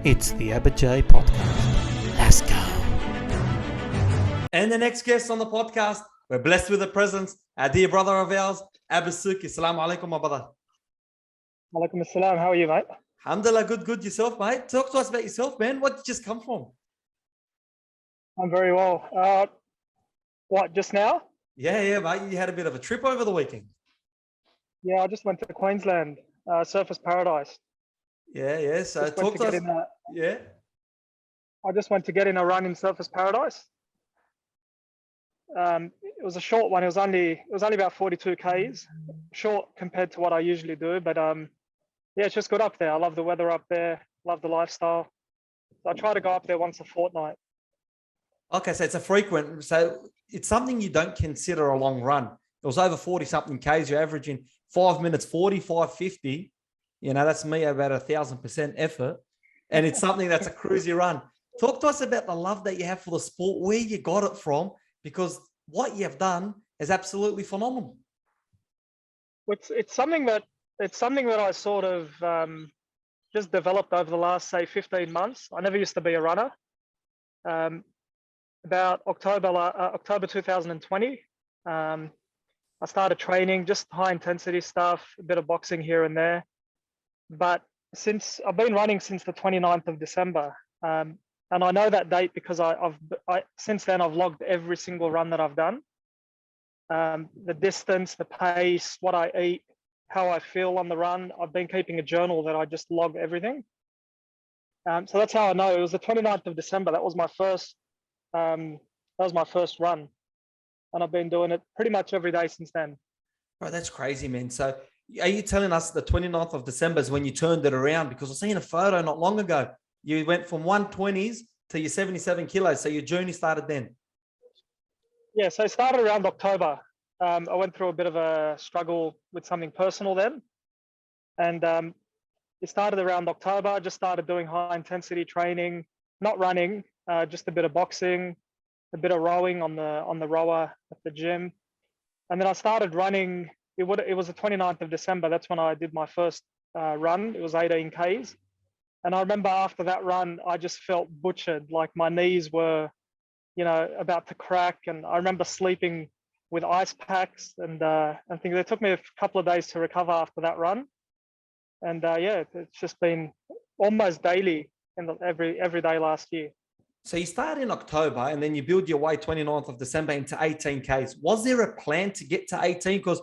It's the Abba podcast. Let's go. And the next guest on the podcast, we're blessed with the presence, our dear brother of ours, Abbas Soukie. Assalamu alaikum, my brother. Alaikum assalam. How are you, mate? Alhamdulillah, good yourself, mate. Talk to us about yourself, man. What did you just come from? I'm very well. What, just now? Yeah, mate. You had a bit of a trip over the weekend. Yeah, I just went to Queensland, Surfers Paradise. Yeah. So talk to us. Yeah. I just went to get in a run in Surfers Paradise. It was a short one. It was only about 42 k's, short compared to what I usually do. But yeah, it's just good up there. I love the weather up there. Love the lifestyle. So I try to go up there once a fortnight. Okay, so it's a frequent. So it's something you don't consider a long run. It was over 40 something k's. You're averaging 5 minutes 45, 50. You know, that's me about 1,000% effort. And it's something that's a cruisy run. Talk to us about the love that you have for the sport, where you got it from, because what you have done is absolutely phenomenal. It's something that I sort of just developed over the last, say, 15 months. I never used to be a runner. About October 2020, I started training, just high intensity stuff, a bit of boxing here and there. But since I've been running since the 29th of December, and I know that date because since then I've logged every single run that I've done, the distance, the pace, what I eat, how I feel on the run. I've been keeping a journal that I just log everything. So that's how I know. It was the 29th of December. That was my first run, and I've been doing it pretty much every day since then. Bro, that's crazy, man. So are you telling us the 29th of December is when you turned it around? Because I seen a photo not long ago. You went from 120s to your 77 kilos. So your journey started then. Yeah, so it started around October. I went through a bit of a struggle with something personal then. And it started around October. I just started doing high intensity training, not running, just a bit of boxing, a bit of rowing on the rower at the gym. And then I started running. It was the 29th of December. That's when I did my first run. It was 18 k's. And I remember after that run, I just felt butchered. Like my knees were, about to crack. And I remember sleeping with ice packs and things. It took me a couple of days to recover after that run. And yeah, it's just been almost daily every day last year. So you started in October and then you build your way 29th of December into 18 k's. Was there a plan to get to 18? Because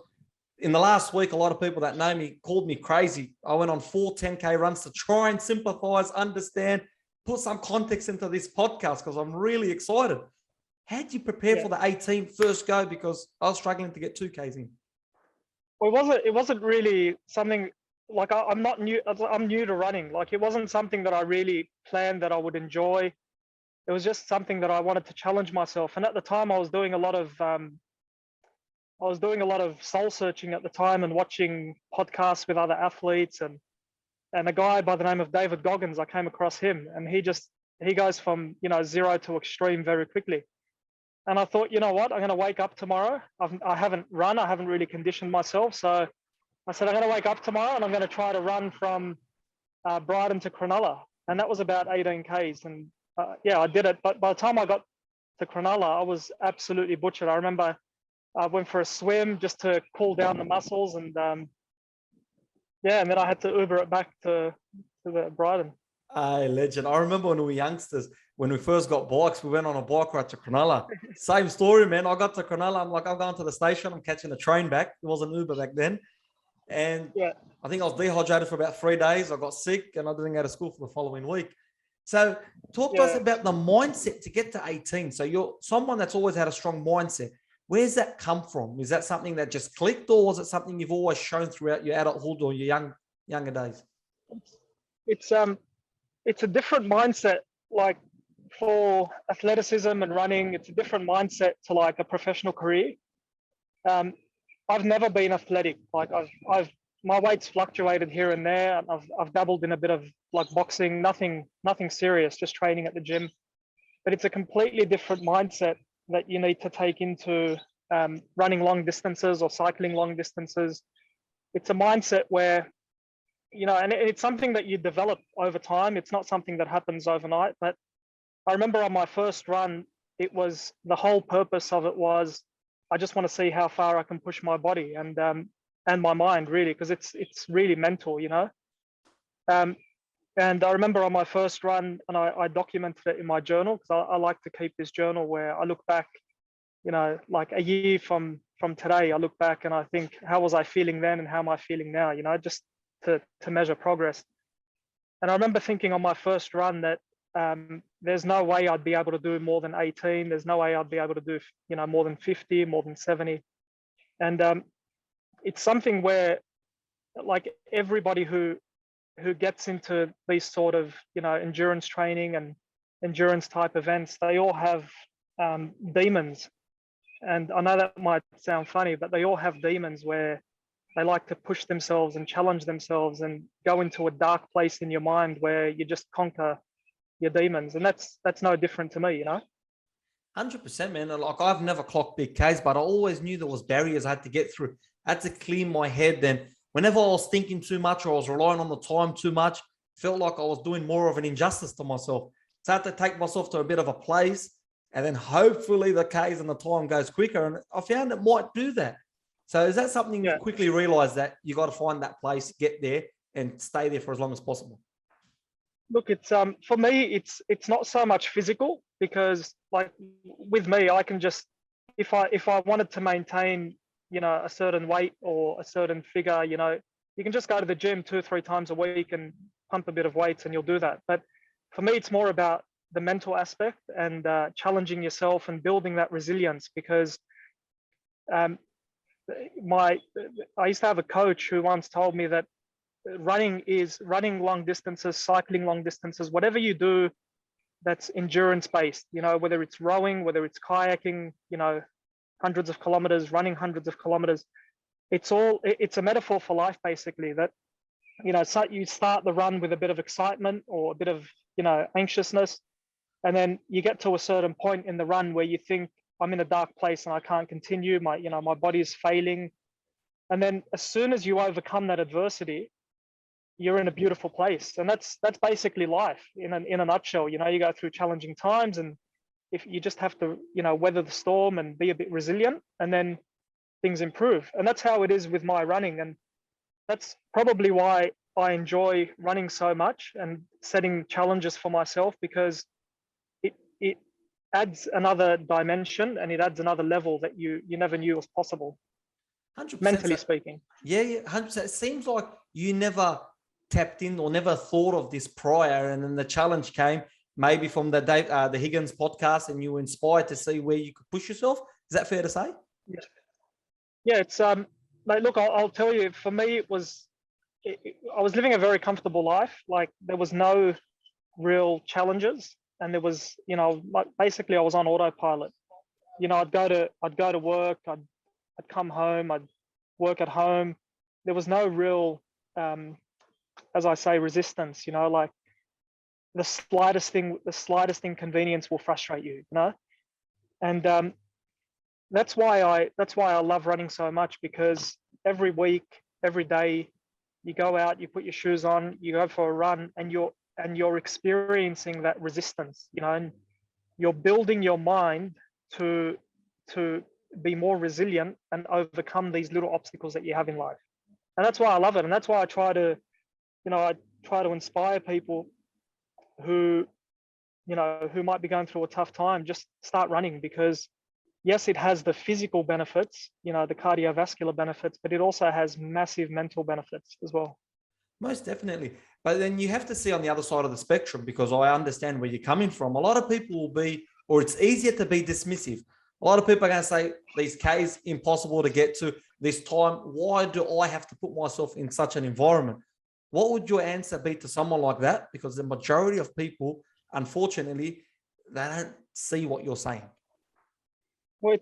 in the last week, a lot of people that know me called me crazy. I went on 4 10K runs to try and sympathize, understand, put some context into this podcast because I'm really excited. How did you prepare for the 18 first go? Because I was struggling to get 2Ks in. Well, it wasn't really something like I'm new to running. Like it wasn't something that I really planned that I would enjoy. It was just something that I wanted to challenge myself. And at the time, I was doing a lot of soul searching at the time and watching podcasts with other athletes and a guy by the name of David Goggins. I came across him, and he goes from 0 to extreme very quickly. And I thought, you know what, I'm going to wake up tomorrow. I haven't run. I haven't really conditioned myself. So I said, I'm going to wake up tomorrow and I'm going to try to run from Brighton to Cronulla. And that was about 18 k's. And yeah, I did it. But by the time I got to Cronulla, I was absolutely butchered. I remember I went for a swim just to cool down the muscles. And yeah, and then I had to Uber it back to the Brighton. Hey, legend. I remember when we were youngsters, when we first got bikes, we went on a bike ride to Cronulla. Same story, man. I got to Cronulla. I'm like, I'm going to the station. I'm catching a train back. It wasn't Uber back then. And yeah, I think I was dehydrated for about 3 days. I got sick and I didn't go to school for the following week. So talk to us about the mindset to get to 18. So you're someone that's always had a strong mindset. Where's that come from? Is that something that just clicked, or was it something you've always shown throughout your adulthood or your younger days? It's a different mindset. Like for athleticism and running, it's a different mindset to like a professional career. I've never been athletic. Like my weight's fluctuated here and there. I've dabbled in a bit of like boxing, nothing serious, just training at the gym. But it's a completely different mindset that you need to take into running long distances or cycling long distances. It's a mindset where and it's something that you develop over time. It's not something that happens overnight. But I remember on my first run, it was the whole purpose of it was I just want to see how far I can push my body and my mind, really, because it's really mental, And I remember on my first run, and I documented it in my journal, because I like to keep this journal where I look back, like a year from today, I look back and I think, how was I feeling then and how am I feeling now, just to measure progress. And I remember thinking on my first run that there's no way I'd be able to do more than 18. There's no way I'd be able to do, more than 50, more than 70. And it's something where, like, everybody who gets into these sort of, endurance training and endurance type events, they all have demons. And I know that might sound funny, but they all have demons where they like to push themselves and challenge themselves and go into a dark place in your mind where you just conquer your demons. And that's no different to me, 100%, man. Like, I've never clocked big Ks, but I always knew there was barriers I had to get through. I had to clear my head. Then whenever I was thinking too much or I was relying on the time too much, felt like I was doing more of an injustice to myself. So I had to take myself to a bit of a place, and then hopefully the Ks and the time goes quicker. And I found it might do that. So is that something you quickly realize that you got to find that place, get there and stay there for as long as possible? Look, it's for me, it's not so much physical, because like with me, I can just, if I wanted to maintain, a certain weight or a certain figure, you can just go to the gym 2 or 3 times a week and pump a bit of weights and you'll do that. But for me, it's more about the mental aspect and challenging yourself and building that resilience, because I used to have a coach who once told me that running long distances, cycling long distances, whatever you do that's endurance based, whether it's rowing, whether it's kayaking, hundreds of kilometers, running hundreds of kilometers, it's a metaphor for life, basically. That, so you start the run with a bit of excitement or a bit of, anxiousness, and then you get to a certain point in the run where you think, I'm in a dark place and I can't continue, my body is failing. And then as soon as you overcome that adversity, you're in a beautiful place. And that's basically life in a nutshell. You go through challenging times, and if you just have to, weather the storm and be a bit resilient, and then things improve. And that's how it is with my running. And that's probably why I enjoy running so much and setting challenges for myself, because it adds another dimension and it adds another level that you never knew was possible. 100%. Mentally speaking. Yeah, 100%. It seems like you never tapped in or never thought of this prior, and then the challenge came maybe from the Higgins podcast, and you were inspired to see where you could push yourself. Is that fair to say? Yeah, it's mate, look, I'll tell you, for me I was living a very comfortable life. Like, there was no real challenges, and there was, basically I was on autopilot. I'd go to work, I'd come home, I'd work at home. There was no real as I say, resistance, like the slightest inconvenience will frustrate you, and that's why I love running so much, because every week, every day, you go out, you put your shoes on, you go for a run, and you're experiencing that resistance, and you're building your mind to be more resilient and overcome these little obstacles that you have in life. And that's why I love it, and that's why I try to inspire people who might be going through a tough time. Just start running, because yes, it has the physical benefits, the cardiovascular benefits, but it also has massive mental benefits as well. Most definitely. But then you have to see on the other side of the spectrum, because I understand where you're coming from. A lot of people will be, or it's easier to be dismissive. A lot of people are going to say, these Ks, impossible to get to this time. Why do I have to put myself in such an environment? What would your answer be to someone like that? Because the majority of people, unfortunately, they don't see what you're saying. Well,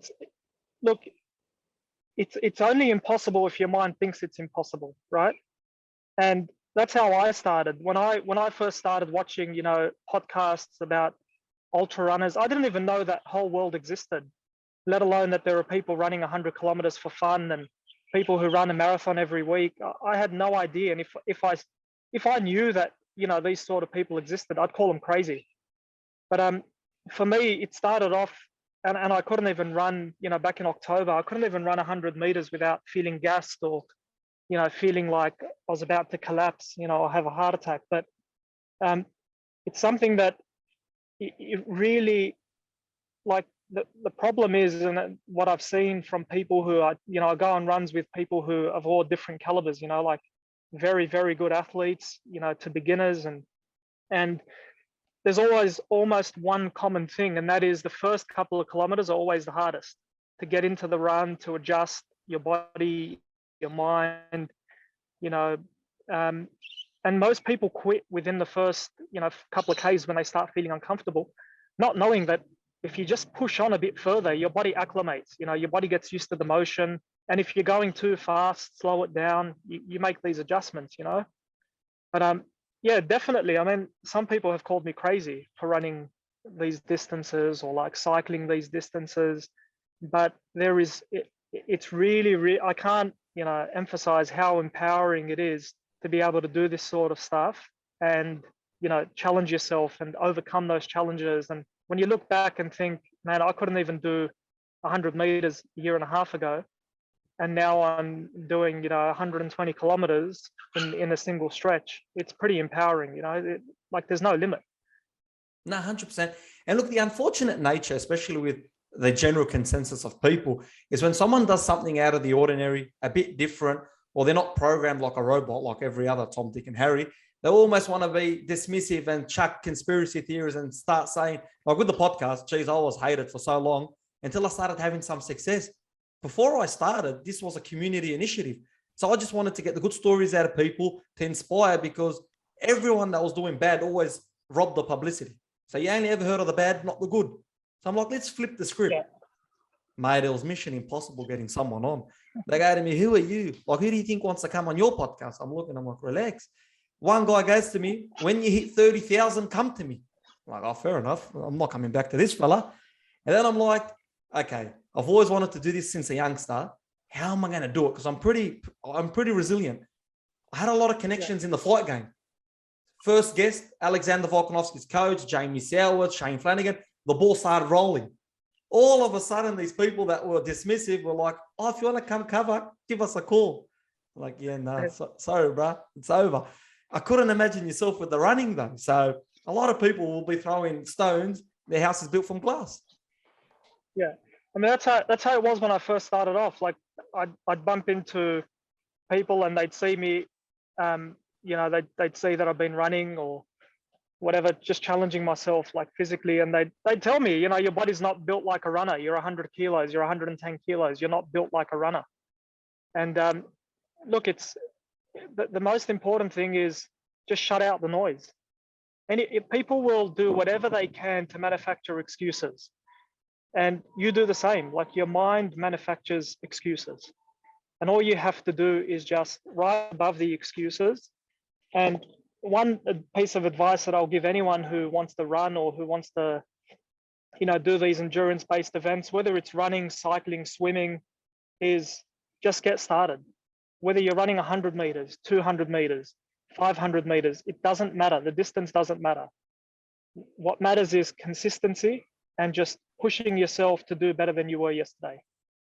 it's only impossible if your mind thinks it's impossible, right? And that's how I started. When I first started watching, podcasts about ultra runners, I didn't even know that whole world existed, let alone that there are people running 100 kilometers for fun and people who run a marathon every week. I had no idea. And if I if I knew that, these sort of people existed, I'd call them crazy. But for me, it started off, and I couldn't even run, back in October, I couldn't even run 100 meters without feeling gassed or, feeling like I was about to collapse, or have a heart attack. But it's something that it really, like, the problem is, and what I've seen from people who are, I go on runs with people who of all different calibers, like very, very good athletes, to beginners, and there's always almost one common thing, and that is the first couple of kilometers are always the hardest to get into the run, to adjust your body, your mind, and most people quit within the first, couple of Ks when they start feeling uncomfortable, not knowing that if you just push on a bit further, your body acclimates, your body gets used to the motion. And if you're going too fast, slow it down, you make these adjustments, But yeah, definitely. I mean, some people have called me crazy for running these distances or like cycling these distances, but it's really, I can't, emphasize how empowering it is to be able to do this sort of stuff and, challenge yourself and overcome those challenges. And when you look back and think, man, I couldn't even do 100 meters a year and a half ago, and now I'm doing, 120 kilometers in a single stretch. It's pretty empowering, like there's no limit. No, 100%. And look, the unfortunate nature, especially with the general consensus of people, is when someone does something out of the ordinary, a bit different, or they're not programmed like a robot, like every other Tom, Dick, and Harry, they almost want to be dismissive and chuck conspiracy theories and start saying, like with the podcast, geez, I was hated for so long until I started having some success. Before I started, this was a community initiative. So I just wanted to get the good stories out of people to inspire, because everyone that was doing bad always robbed the publicity. So you only ever heard of the bad, not the good. So I'm like, let's flip the script. Yeah. Mate, it was mission impossible getting someone on. They go to me, who are you? Like, who do you think wants to come on your podcast? I'm looking, I'm like, relax. One guy goes to me, when you hit 30,000, come to me. I'm like, oh, fair enough. I'm not coming back to this fella. And then I'm like, okay, I've always wanted to do this since a youngster. How am I going to do it? Because I'm pretty resilient. I had a lot of connections in the flight game. First guest, Alexander Volkanovski's coach, Jamie Soward, Shane Flanagan. The ball started rolling. All of a sudden, these people that were dismissive were like, oh, if you want to come cover, give us a call. I'm like, yeah, no, sorry, bro. It's over. I couldn't imagine yourself with the running though. So a lot of people will be throwing stones. Their house is built from glass. Yeah. I mean, that's how it was when I first started off. Like I'd bump into people and they'd see me, they'd see that I've been running or whatever, just challenging myself like physically. And they'd tell me, your body's not built like a runner. You're 100 kilos, you're 110 kilos. You're not built like a runner. And look, it's the most important thing is just shut out the noise. And people will do whatever they can to manufacture excuses. And you do the same. Like your mind manufactures excuses. And all you have to do is just rise above the excuses. And one piece of advice that I'll give anyone who wants to run or who wants to, do these endurance-based events, whether it's running, cycling, swimming, is just get started. Whether you're running 100 meters, 200 meters, 500 meters, it doesn't matter. The distance doesn't matter. What matters is consistency and just pushing yourself to do better than you were yesterday.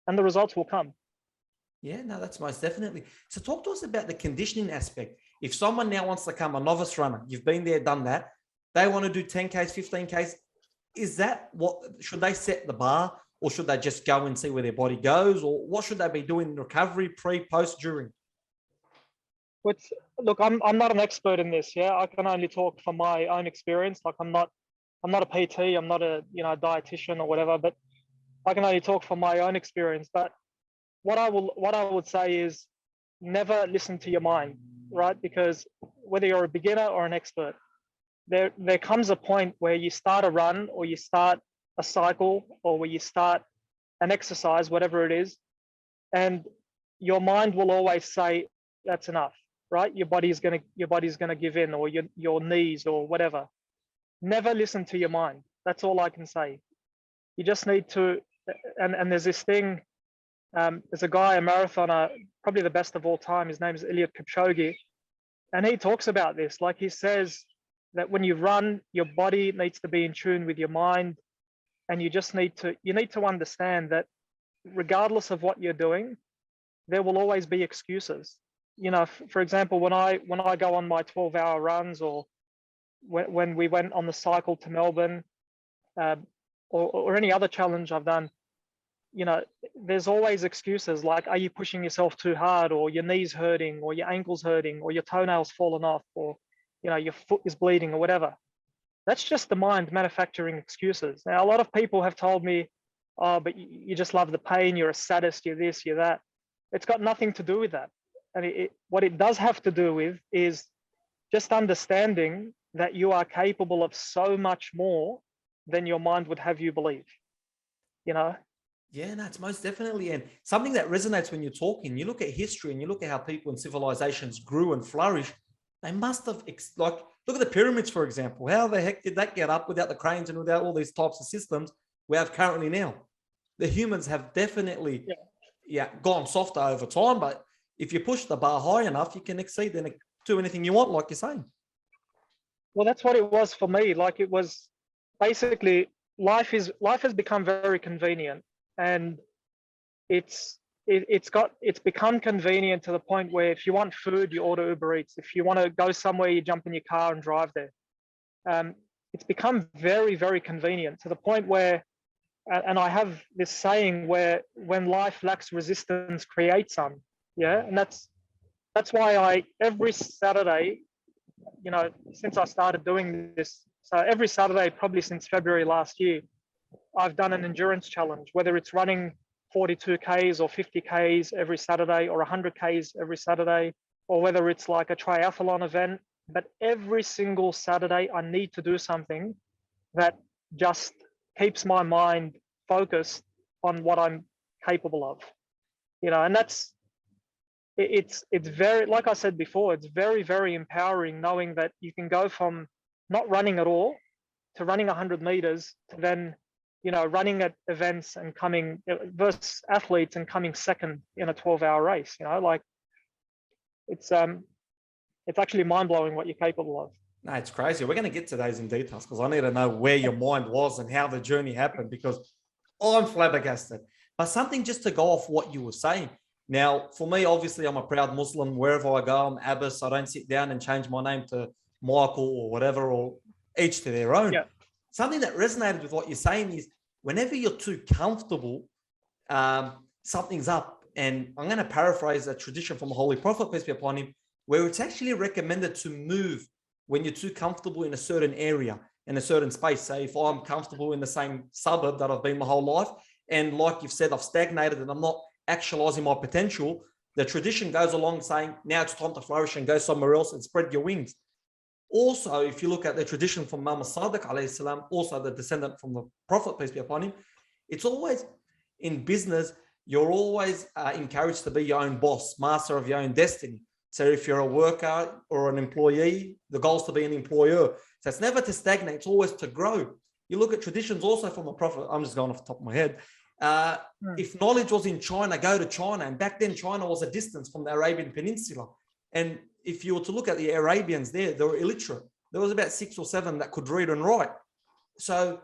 And the results will come. Yeah, no, that's most definitely. So talk to us about the conditioning aspect. If someone now wants to come a novice runner, you've been there, done that, they want to do 10Ks, 15Ks, is that what, should they set the bar or should they just go and see where their body goes, or what should they be doing in recovery, pre, post, during? Look, I'm not an expert in this. Yeah, I can only talk from my own experience. Like I'm not a PT, I'm not a dietitian or whatever, but I can only talk from my own experience. But what I would say is never listen to your mind, right? Because whether you're a beginner or an expert, there comes a point where you start a run or you start a cycle or where you start an exercise, whatever it is, and your mind will always say that's enough, right? Your body's gonna give in, or your knees or whatever. Never listen to your mind. That's all I can say. You just need to, and there's this thing, there's a guy, a marathoner, probably the best of all time. His name is Eliud Kipchoge. And he talks about this, like he says that when you run, your body needs to be in tune with your mind, and you need to understand that regardless of what you're doing, there will always be excuses. For example, when I go on my 12-hour runs, or when we went on the cycle to Melbourne, or any other challenge I've done, there's always excuses like, are you pushing yourself too hard, or your knees hurting, or your ankles hurting, or your toenails fallen off, or your foot is bleeding, or whatever. That's just the mind manufacturing excuses. Now, a lot of people have told me, oh, but you just love the pain, you're a sadist, you're this, you're that. It's got nothing to do with that. And what it does have to do with is just understanding that you are capable of so much more than your mind would have you believe. Yeah, no, it's most definitely. And something that resonates when you're talking, you look at history and you look at how people and civilizations grew and flourished. They must have, look at the pyramids, for example. How the heck did that get up without the cranes and without all these types of systems we have currently now? The humans have definitely gone softer over time, but if you push the bar high enough, you can exceed and do anything you want, like you're saying. Well, that's what it was for me. Like, it was basically, life has become very convenient, and it's become convenient to the point where if you want food, you order Uber Eats. If you want to go somewhere, you jump in your car and drive there. It's become very, very convenient to the point where, and I have this saying where, when life lacks resistance, create some. Yeah, and that's why every Saturday, since I started doing this, so every Saturday, probably since February last year, I've done an endurance challenge, whether it's running 42 Ks or 50 Ks every Saturday, or 100 Ks every Saturday, or whether it's like a triathlon event. But every single Saturday, I need to do something that just keeps my mind focused on what I'm capable of, and it's very, like I said before, it's very, very empowering knowing that you can go from not running at all to running 100 meters to then, running at events and coming versus athletes and coming second in a 12-hour race. Like, it's actually mind-blowing what you're capable of. No, it's crazy. We're going to get to those in details, because I need to know where your mind was and how the journey happened, because I'm flabbergasted. But something just to go off what you were saying. Now, for me, obviously, I'm a proud Muslim. Wherever I go, I'm Abbas. I don't sit down and change my name to Michael or whatever, or each to their own. Yeah. Something that resonated with what you're saying is, whenever you're too comfortable, something's up. And I'm going to paraphrase a tradition from a holy prophet, peace be upon him, where it's actually recommended to move when you're too comfortable in a certain area, in a certain space. Say, if I'm comfortable in the same suburb that I've been my whole life, and like you've said, I've stagnated and I'm not actualizing my potential, the tradition goes along saying, now it's time to flourish and go somewhere else and spread your wings. Also, if you look at the tradition from Imam Sadiq alayhi salam, also the descendant from the Prophet, peace be upon him, it's always, in business, you're always encouraged to be your own boss, master of your own destiny. So if you're a worker or an employee, the goal is to be an employer. So it's never to stagnate, it's always to grow. You look at traditions also from the Prophet, I'm just going off the top of my head. If knowledge was in China, go to China. And back then, China was a distance from the Arabian Peninsula. And if you were to look at the Arabians there, they were illiterate. There was about 6 or 7 that could read and write. So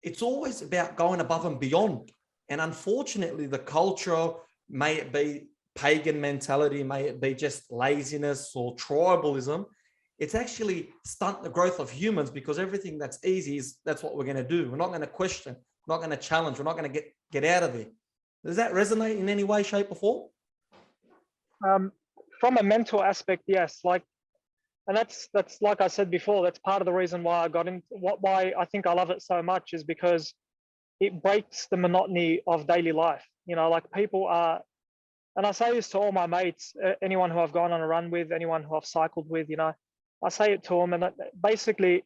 it's always about going above and beyond. And unfortunately, the culture, may it be pagan mentality, may it be just laziness or tribalism, it's actually stunt the growth of humans, because everything that's easy that's what we're going to do. We're not going to question, we're not going to challenge, we're not going to get out of there. Does that resonate in any way, shape, or form? From a mental aspect, yes. And that's like I said before, that's part of the reason why I got into why I think I love it so much, is because it breaks the monotony of daily life. Like, people are, and I say this to all my mates, anyone who I've gone on a run with, anyone who I've cycled with, I say it to them, and basically,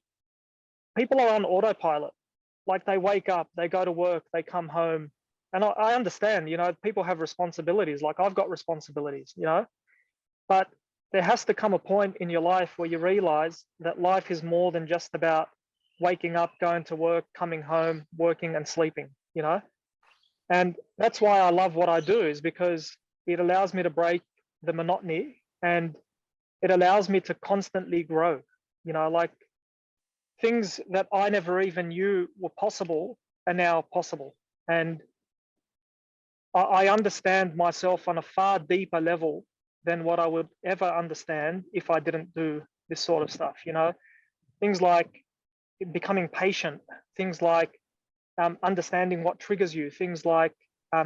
people are on autopilot. Like, they wake up, they go to work, they come home. And I understand, people have responsibilities. Like, I've got responsibilities, but there has to come a point in your life where you realize that life is more than just about waking up, going to work, coming home, working and sleeping, And that's why I love what I do, is because it allows me to break the monotony and it allows me to constantly grow. You know, like things that I never even knew were possible are now possible. And I understand myself on a far deeper level than what I would ever understand if I didn't do this sort of stuff. You know, things like becoming patient, things like understanding what triggers you, things like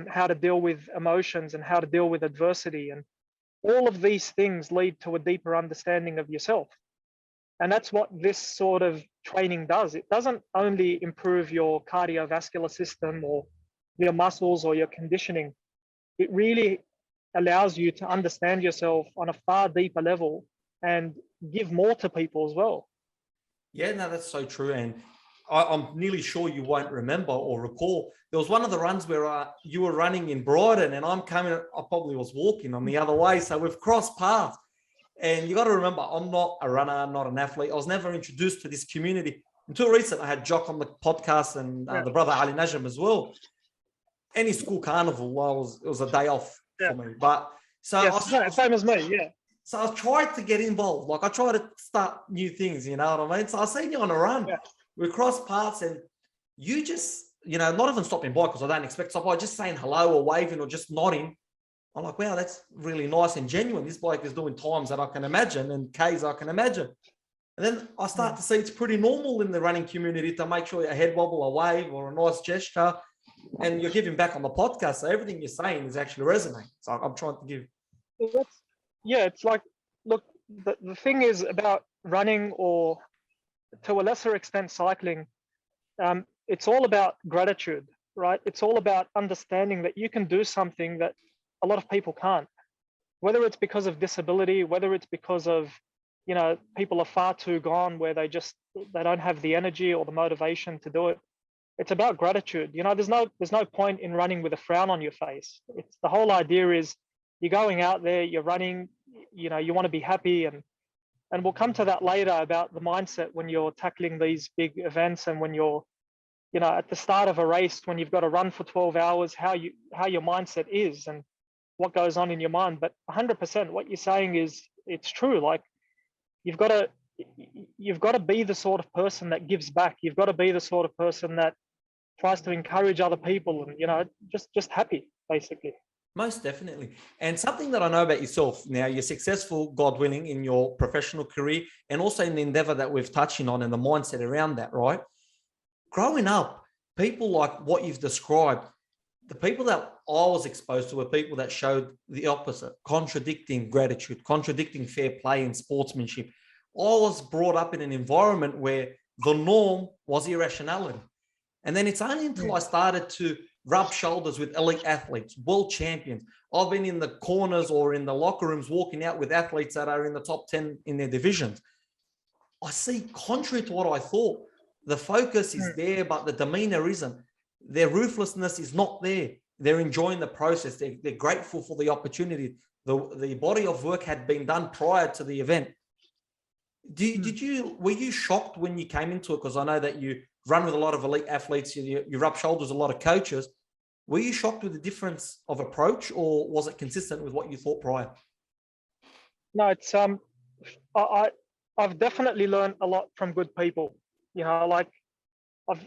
how to deal with emotions and how to deal with adversity. And all of these things lead to a deeper understanding of yourself. And that's what this sort of training does. It doesn't only improve your cardiovascular system or your muscles or your conditioning. It really allows you to understand yourself on a far deeper level and give more to people as well. Yeah, no, that's so true. And I'm nearly sure you won't remember or recall. There was one of the runs where you were running in Brighton and I'm coming, I probably was walking on the other way. So we've crossed paths. And you got to remember, I'm not a runner, not an athlete. I was never introduced to this community until recent. I had Jock on the podcast and the brother Ali Najm as well. Any school carnival, it was a day off for me. But so same as me, yeah. So I tried to get involved. Like I tried to start new things, you know what I mean? So I seen you on a run. Yeah. We crossed paths and you just, you know, not even stopping by because I don't expect stop by, just saying hello or waving or just nodding. I'm like, wow, that's really nice and genuine. This bloke is doing times that I can imagine and Ks I can imagine. And then I start to see it's pretty normal in the running community to make sure your head wobble, a wave or a nice gesture, and you're giving back on the podcast. So everything you're saying is actually resonating. So I'm trying to give. Yeah, it's like, look, the thing is about running or to a lesser extent cycling, it's all about gratitude, right? It's all about understanding that you can do something that a lot of people can't, whether it's because of disability, whether it's because of, you know, people are far too gone where they don't have the energy or the motivation to do it. It's about gratitude. You know, there's no point in running with a frown on your face. It's the whole idea is you're going out there, you're running, you know, you want to be happy, and we'll come to that later about the mindset when you're tackling these big events and when you're, you know, at the start of a race, when you've got to run for 12 hours, how your mindset is and what goes on in your mind. But 100% what you're saying is, it's true. Like you've got to be the sort of person that gives back. You've got to be the sort of person that tries to encourage other people and, you know, just happy, basically. Most definitely. And something that I know about yourself now, you're successful, God willing, in your professional career and also in the endeavor that we've touching on and the mindset around that, right? Growing up, people like what you've described, the people that I was exposed to were people that showed the opposite, contradicting gratitude, contradicting fair play and sportsmanship. I was brought up in an environment where the norm was irrationality. And then it's only until I started to rub shoulders with elite athletes, world champions. I've been in the corners or in the locker rooms walking out with athletes that are in the top 10 in their divisions. I see, contrary to what I thought, the focus is there, but the demeanor isn't. Their ruthlessness is not there. They're enjoying the process. They're grateful for the opportunity. The body of work had been done prior to the event. Were you shocked when you came into it? Because I know that you run with a lot of elite athletes, you rub shoulders with a lot of coaches. Were you shocked with the difference of approach, or was it consistent with what you thought prior? No, it's I've definitely learned a lot from good people. You know, like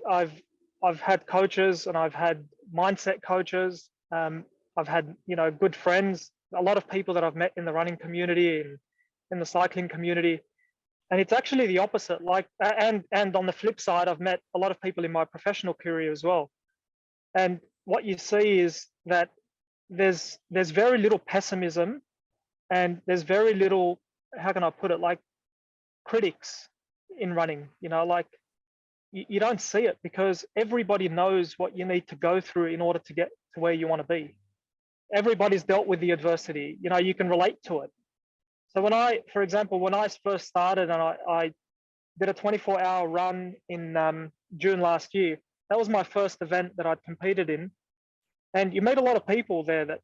I've had coaches and I've had mindset coaches. I've had, you know, good friends, a lot of people that I've met in the running community and in the cycling community. And it's actually the opposite. Like, and on the flip side, I've met a lot of people in my professional career as well. And what you see is that there's very little pessimism, and there's very little, how can I put it, like critics in running. You know, like you don't see it because everybody knows what you need to go through in order to get to where you want to be. Everybody's dealt with the adversity. You know, you can relate to it. So for example, when I first started and I did a 24-hour run in June last year, that was my first event that I'd competed in. And you meet a lot of people there that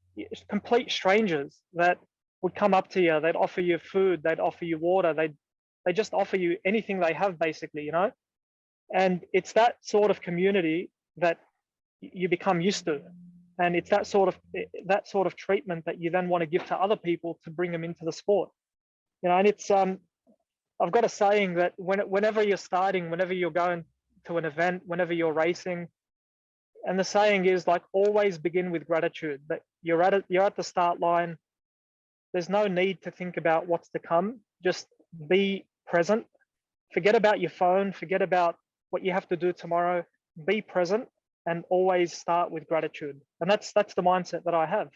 complete strangers that would come up to you. They'd offer you food, they'd offer you water, they just offer you anything they have, basically, you know. And it's that sort of community that you become used to. And it's that sort of treatment that you then want to give to other people to bring them into the sport. And it's I've got a saying that whenever you're starting, whenever you're going to an event, whenever you're racing, and the saying is like always begin with gratitude. That you're at the start line. There's no need to think about what's to come. Just be present. Forget about your phone. Forget about what you have to do tomorrow. Be present and always start with gratitude. And that's the mindset that I have.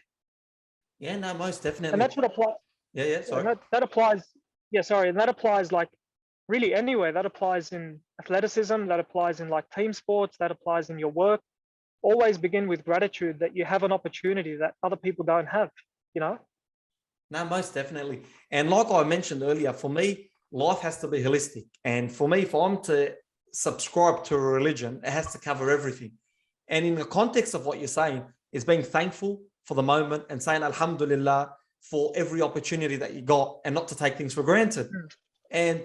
Yeah, no, most definitely. And that's what applies. Yeah, sorry. That applies. Yeah, sorry. And that applies like really anywhere. That applies in athleticism. That applies in like team sports. That applies in your work. Always begin with gratitude that you have an opportunity that other people don't have, No, most definitely. And like I mentioned earlier, for me, life has to be holistic. And for me, if I'm to subscribe to a religion, it has to cover everything. And in the context of what you're saying is being thankful for the moment and saying Alhamdulillah for every opportunity that you got and not to take things for granted. And,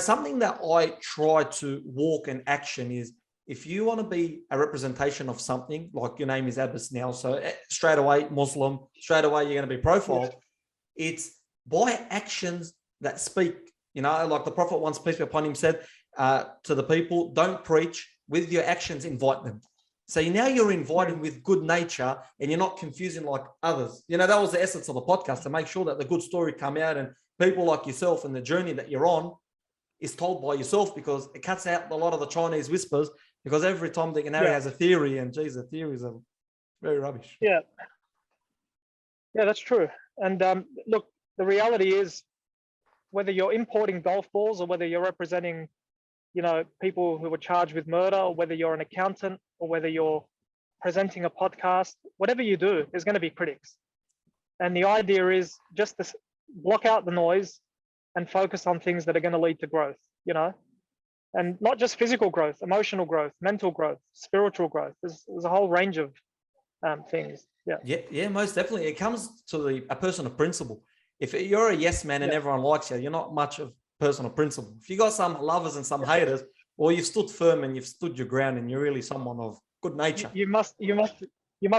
something that I try to walk in action is if you want to be a representation of something, like your name is Abbas now, so straight away Muslim, straight away you're going to be profiled. It's by actions that speak, like the Prophet once, peace be upon him, said to the people, don't preach, with your actions, invite them. So now you're inviting with good nature and you're not confusing like others. That was the essence of the podcast, to make sure that the good story come out and people like yourself and the journey that you're on is told by yourself, because it cuts out a lot of the Chinese whispers, because every Tom, Dick and Harry has a theory, and geez, the theories are very rubbish. Yeah, that's true. And look, the reality is, whether you're importing golf balls or whether you're representing, people who were charged with murder, or whether you're an accountant, or whether you're presenting a podcast, whatever you do, there's going to be critics. And the idea is just to block out the noise and focus on things that are going to lead to growth, and not just physical growth, emotional growth, mental growth, spiritual growth. There's a whole range of things. Yeah, most definitely. It comes to a person of principle. If you're a yes man and everyone likes you, you're not much of a person of principle. If you got some lovers and some haters, or you've stood firm and you've stood your ground and you're really someone of good nature. You must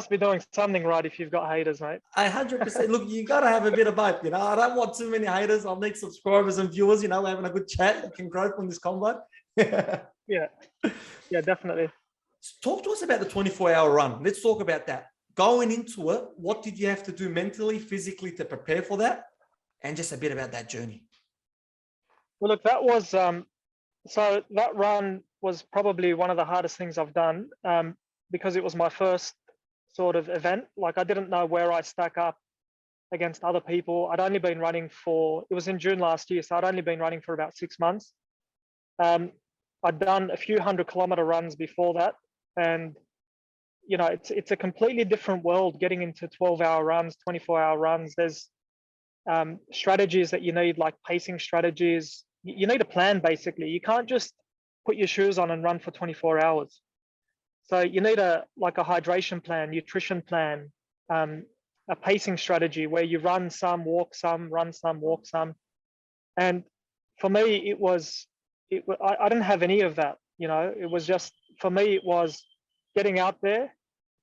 be doing something right if you've got haters, mate. 100%. Look, you got to have a bit of both. I don't want too many haters. I'll need subscribers and viewers. We're having a good chat. You can grow from this combo. Yeah, definitely. Talk to us about the 24-hour run. Let's talk about that. Going into it, what did you have to do mentally, physically to prepare for that? And just a bit about that journey. Well, look, that was, so that run was probably one of the hardest things I've done, because it was my first sort of event. Like, I didn't know where I stack up against other people. I'd only been running it was in June last year, so I'd only been running for about 6 months. I'd done a few 100-kilometer runs before that, and it's a completely different world getting into 12-hour runs, 24-hour runs. There's strategies that you need, like pacing strategies. You need a plan, basically. You can't just put your shoes on and run for 24 hours. So you need a hydration plan, nutrition plan, a pacing strategy where you run some, walk some, run some, walk some. And for me, I didn't have any of that. It was just, for me, it was getting out there,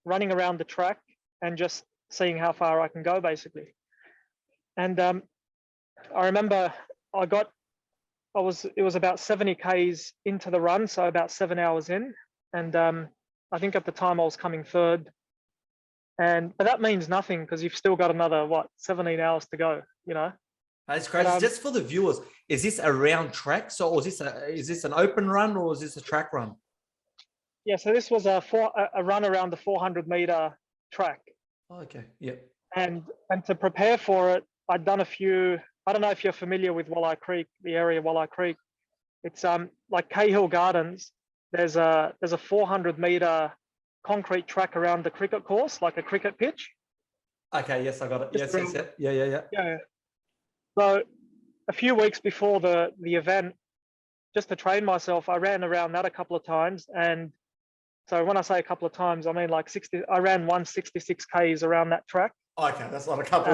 running around the track, and just seeing how far I can go, basically. And I remember it was about 70 Ks into the run, so about 7 hours in. And I think at the time I was coming third. But that means nothing, because you've still got another, 17 hours to go, That's crazy. Just for the viewers, is this a round track? So is this an open run, or is this a track run? Yeah, so this was a run around the 400-meter track. Oh, okay, yeah. And to prepare for it, I'd done a few. I don't know if you're familiar with Walleye Creek, the area Walleye Creek. It's like Cahill Gardens. There's a 400-meter concrete track around the cricket course, like a cricket pitch. Okay, yes, I got it. Yes. Yeah. So a few weeks before the event, just to train myself, I ran around that a couple of times. And so when I say a couple of times, I mean like 60. I ran 166 Ks around that track. Okay, that's not a couple.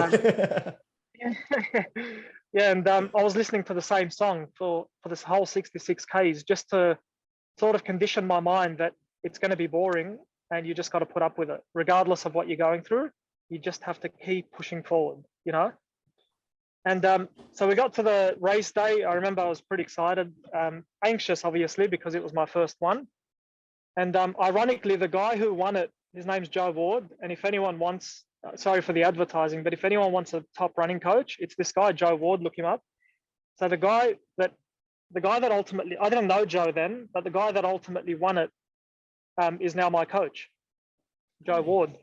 Yeah, and I was listening to the same song for this whole 66 Ks, just to sort of condition my mind that it's going to be boring and you just got to put up with it, regardless of what you're going through. You just have to keep pushing forward, And so we got to the race day. I remember I was pretty excited, anxious, obviously, because it was my first one. And ironically, the guy who won it, his name's Joe Ward. And if anyone wants, sorry for the advertising, but if anyone wants a top running coach, it's this guy, Joe Ward. Look him up. So the guy that ultimately, I didn't know Joe then, but the guy that ultimately won it is now my coach, Joe Ward.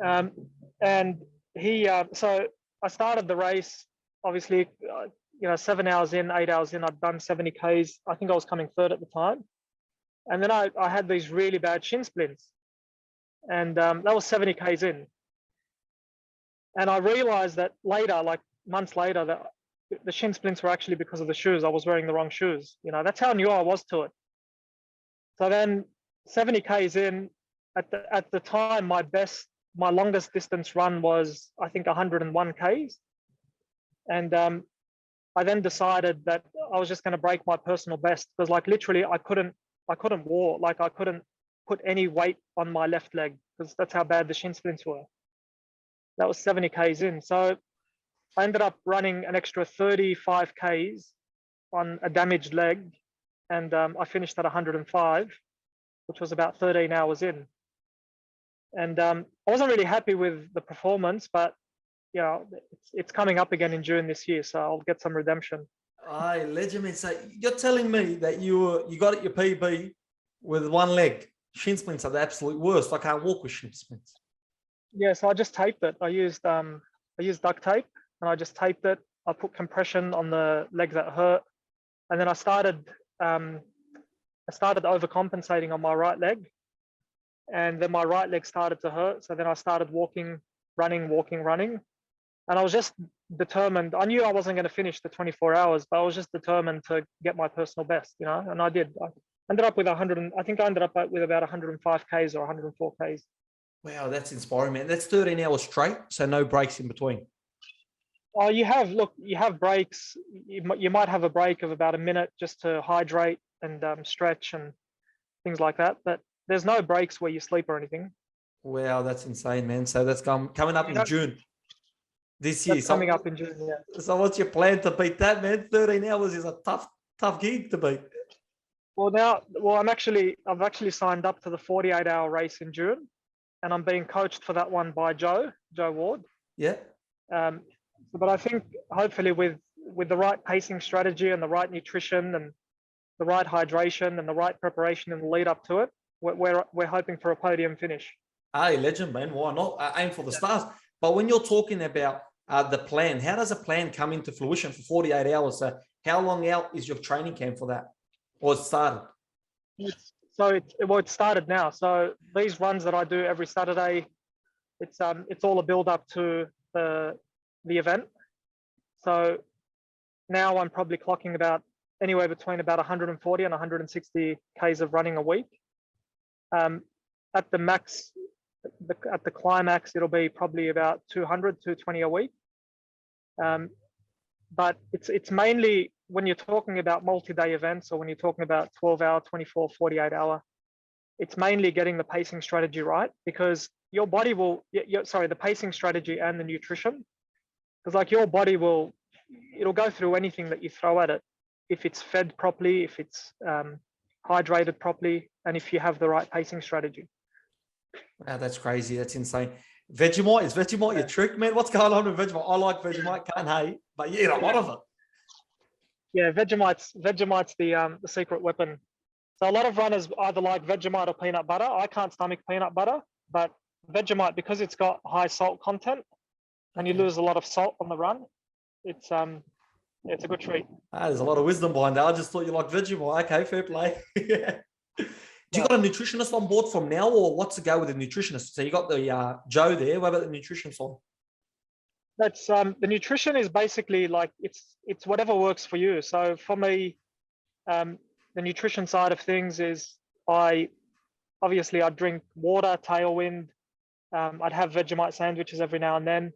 And he, so I started the race, obviously, 7 hours in, 8 hours in, I'd done 70 Ks. I think I was coming third at the time. And then I had these really bad shin splints. And that was 70 Ks in. And I realized that later, like months later, that the shin splints were actually because of the shoes. I was wearing the wrong shoes. That's how new I was to it. So then 70 Ks in, at the time, my longest distance run was, I think, 101 Ks. And I then decided that I was just going to break my personal best, because like literally I couldn't walk, like I couldn't put any weight on my left leg, because that's how bad the shin splints were. That was 70 Ks in. So I ended up running an extra 35 Ks on a damaged leg. And I finished at 105, which was about 13 hours in. And I wasn't really happy with the performance, but it's coming up again in June this year, so I'll get some redemption. Aye, legend, man. So you're telling me that you got your PB with one leg. Shin splints are the absolute worst. I can't walk with shin splints. Yeah, so I just taped it. I used duct tape, and I just taped it. I put compression on the leg that hurt, and then I started overcompensating on my right leg, and then my right leg started to hurt. So then I started walking, running, and I was just determined. I knew I wasn't going to finish the 24 hours, but I was just determined to get my personal best, and I did. I ended up with I think I ended up with about 105 Ks or 104 Ks. Wow, that's inspiring, man. That's 13 hours straight, so no breaks in between. Oh, you have breaks. You might have a break of about a minute just to hydrate and stretch and things like that, but there's no breaks where you sleep or anything. Wow, that's insane, man. So that's coming up in June this year. That's coming up in June, yeah. So what's your plan to beat that, man? 13 hours is a tough gig to beat. I've actually signed up to the 48-hour race in June, and I'm being coached for that one by Joe Ward. Yeah. But I think hopefully with the right pacing strategy and the right nutrition and the right hydration and the right preparation in the lead up to it, we're hoping for a podium finish. Hey, legend, man. Why not? Aim for the stars. But when you're talking about the plan, how does a plan come into fruition for 48 hours? So how long out is your training camp for that? Or it started? It started now. So these runs that I do every Saturday, it's all a build up to the event. So now I'm probably clocking about anywhere between about 140 and 160 Ks of running a week. At the max, at the climax, it'll be probably about 200, 220 a week. But it's mainly when you're talking about multi-day events, or when you're talking about 12-hour, 24, 48-hour, it's mainly getting the pacing strategy right, because your body will, the pacing strategy and the nutrition, because like your body it'll go through anything that you throw at it, if it's fed properly, if it's hydrated properly, and if you have the right pacing strategy. Wow, that's crazy. That's insane. Vegemite, is Vegemite your trick, man? What's going on with Vegemite? I like Vegemite, can't hate, but you eat a lot of it. Yeah, Vegemite's the secret weapon. So a lot of runners either like Vegemite or peanut butter. I can't stomach peanut butter, but Vegemite, because it's got high salt content and you lose a lot of salt on the run, it's a good treat. There's a lot of wisdom behind that. I just thought you liked Vegemite. Okay, fair play. Do you got a nutritionist on board from now, or what's the go with the nutritionist? So you got the Joe there. What about the nutrition side? That's the nutrition is basically like it's whatever works for you. So for me, the nutrition side of things is I'd drink water, Tailwind. I'd have Vegemite sandwiches every now and then.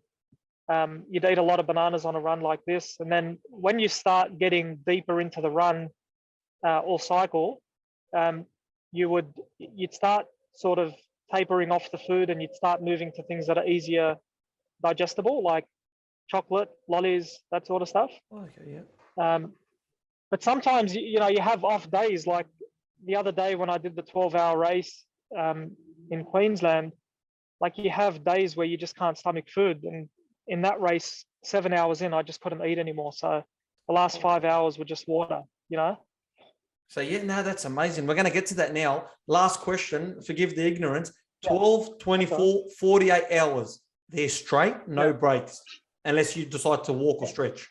You'd eat a lot of bananas on a run like this, and then when you start getting deeper into the run or cycle, you'd start sort of tapering off the food, and you'd start moving to things that are easier digestible, like chocolate, lollies, that sort of stuff. Okay, yeah. But sometimes, you have off days. Like the other day when I did the 12-hour race in Queensland, like you have days where you just can't stomach food. And in that race, 7 hours in, I just couldn't eat anymore. So the last 5 hours were just water, So yeah, no, that's amazing. We're going to get to that now. Last question, forgive the ignorance. 12, 24, 48 hours. They're straight, no breaks, unless you decide to walk or stretch.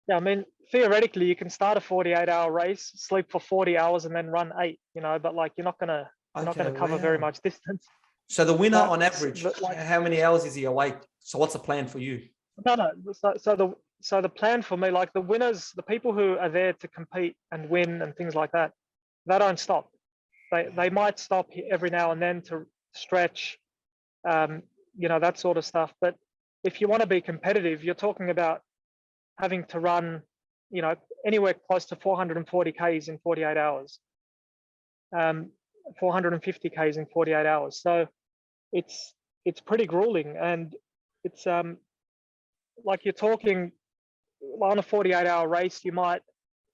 Yeah, I mean, theoretically, you can start a 48-hour race, sleep for 40 hours, and then run 8. But like you're not gonna cover very much distance. So the winner, on average, how many hours is he awake? So what's the plan for you? No. So the plan for me, like the winners, the people who are there to compete and win and things like that, they don't stop. They might stop every now and then to stretch, that sort of stuff. But if you want to be competitive, you're talking about having to run, anywhere close to 440 Ks in 48 hours, 450 Ks in 48 hours. So it's pretty grueling, and it's like you're talking on a 48-hour race. The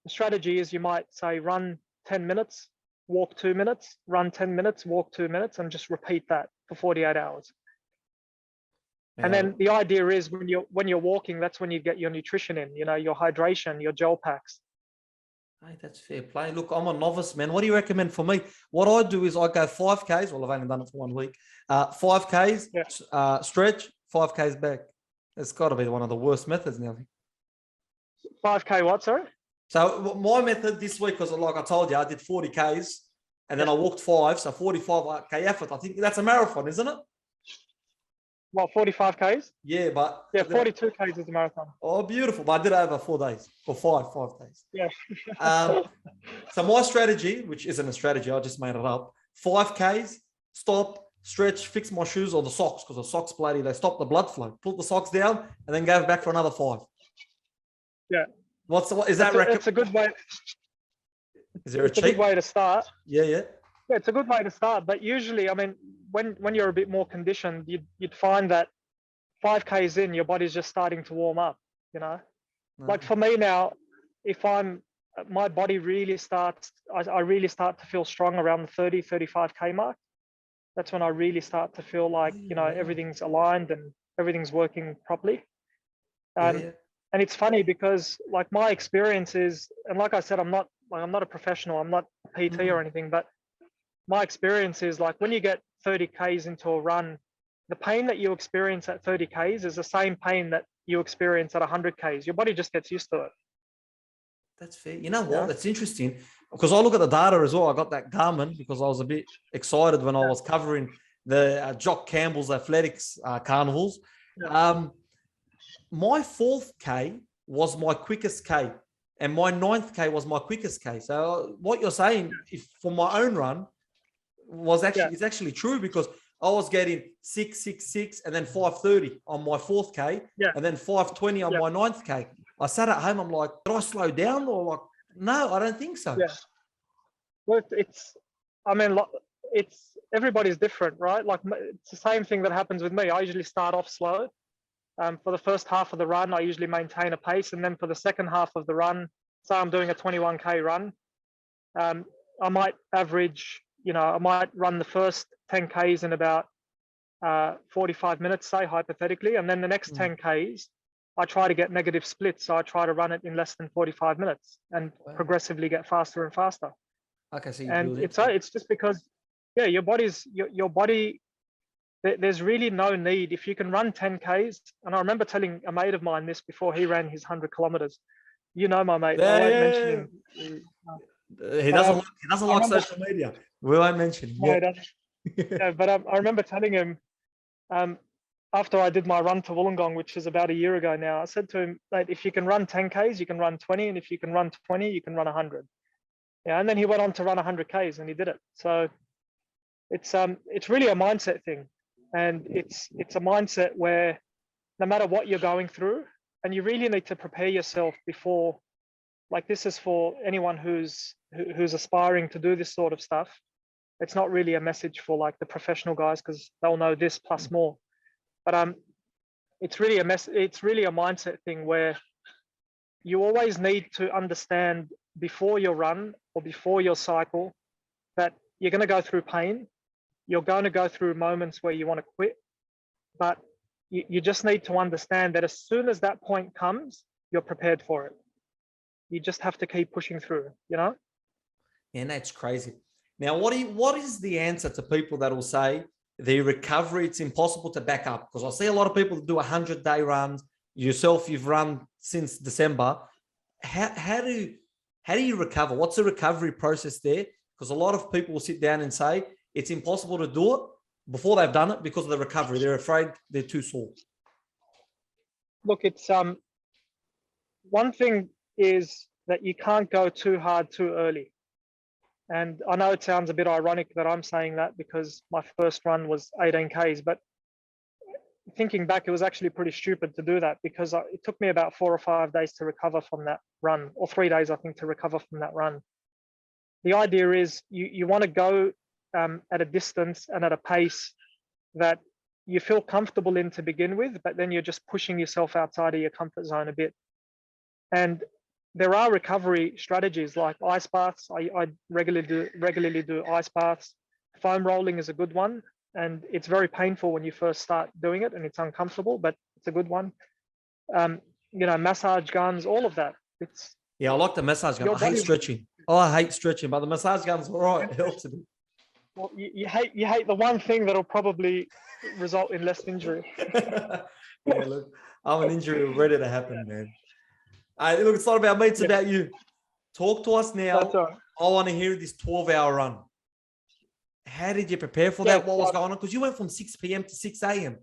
strategy is you might say run 10 minutes, walk 2 minutes, run 10 minutes, walk 2 minutes, and just repeat that for 48 hours. Yeah. And then the idea is when you're walking, that's when you get your nutrition in, your hydration, your gel packs. Hey, that's fair play. Look, I'm a novice, man. What do you recommend for me? What I do is I go 5Ks. Well, I've only done it for 1 week. 5Ks, stretch, 5Ks back. It's got to be one of the worst methods now. 5K what, sorry? So my method this week was, like I told you, I did 40 Ks and then I walked 5. So 45 K effort. I think that's a marathon, isn't it? Well, 45 Ks? Yeah, but... Yeah, 42 Ks is a marathon. Oh, beautiful. But I did it over 4 days or 5 days. Yeah. So my strategy, which isn't a strategy, I just made it up. 5Ks, stop, stretch, fix my shoes or the socks, because the socks bloody, they stop the blood flow. Put the socks down and then go back for another 5. Yeah. It's a good way. Is there a cheat? Good way to start. Yeah. Yeah, it's a good way to start. But usually, I mean, when you're a bit more conditioned, you'd find that 5Ks in, your body's just starting to warm up, Like for me now, my body really starts, I really start to feel strong around the 30, 35K mark. That's when I really start to feel like, everything's aligned and everything's working properly. And it's funny because like my experience is, and like I said, I'm not a professional, I'm not a PT or anything, but my experience is like when you get 30 Ks into a run, the pain that you experience at 30 Ks is the same pain that you experience at 100 Ks. Your body just gets used to it. That's fair. You know what? That's interesting because I look at the data as well. I got that Garmin because I was a bit excited when I was covering the Jock Campbell's athletics carnivals. Yeah. My 4th K was my quickest K and my 9th K was my quickest K. So what you're saying, if for my own run, is actually true because I was getting 6:66 and then 5:30 on my 4th K and then 5:20 on my 9th K. I sat at home, I'm like, did I slow down or like, no, I don't think so. Yeah. Well, it's everybody's different, right? Like it's the same thing that happens with me. I usually start off slow. For the first half of the run, I usually maintain a pace. And then for the second half of the run, say I'm doing a 21K run, I might average, I might run the first 10 Ks in about 45 minutes, say, hypothetically. And then the next 10 Ks, I try to get negative splits. So I try to run it in less than 45 minutes and progressively get faster and faster. Okay, so it's just because, your body, there's really no need. If you can run 10 Ks, and I remember telling a mate of mine this before he ran his 100 kilometers. My mate. I won't mention him. He doesn't like social media. We won't mention him. No, he doesn't. But I remember telling him after I did my run to Wollongong, which is about a year ago now, I said to him, mate, if you can run 10 Ks, you can run 20. And if you can run 20, you can run 100. Yeah, and then he went on to run 100 Ks and he did it. So it's really a mindset thing. And it's a mindset where no matter what you're going through, and you really need to prepare yourself before, like this is for anyone who's aspiring to do this sort of stuff. It's not really a message for like the professional guys because they'll know this plus more. But it's really it's really a mindset thing where you always need to understand before your run or before your cycle that you're going to go through pain. You're going to go through moments where you want to quit, but you just need to understand that as soon as that point comes, you're prepared for it. You just have to keep pushing through, you know? And that's crazy. Now, what is the answer to people that will say the recovery, it's impossible to back up? Because I see a lot of people that do 100-day runs. Yourself, you've run since December. How do you recover? What's the recovery process there? Because a lot of people will sit down and say it's impossible to do it before they've done it because of the recovery. They're afraid they're too sore. Look, it's one thing is that you can't go too hard too early. And I know it sounds a bit ironic that I'm saying that because my first run was 18 Ks, but thinking back, it was actually pretty stupid to do that because it took me about 4 or 5 days to recover from that run, or 3 days, I think, to recover from that run. The idea is you want to go at a distance and at a pace that you feel comfortable in to begin with, but then you're just pushing yourself outside of your comfort zone a bit. And there are recovery strategies like ice baths. I regularly do ice baths. Foam rolling is a good one, and it's very painful when you first start doing it, and it's uncomfortable, but it's a good one. You know, massage guns, all of that. I like the massage gun. I hate stretching. Oh, I hate stretching, but the massage gun's all right. It helps a bit. Well, you hate the one thing that'll probably result in less injury. Yeah, look, I'm an injury ready to happen, man. Look, it's not about me, it's about you. Talk to us now. Right. I want to hear this 12-hour run. How did you prepare for that? What was going on? Because you went from 6 p.m. to 6 a.m.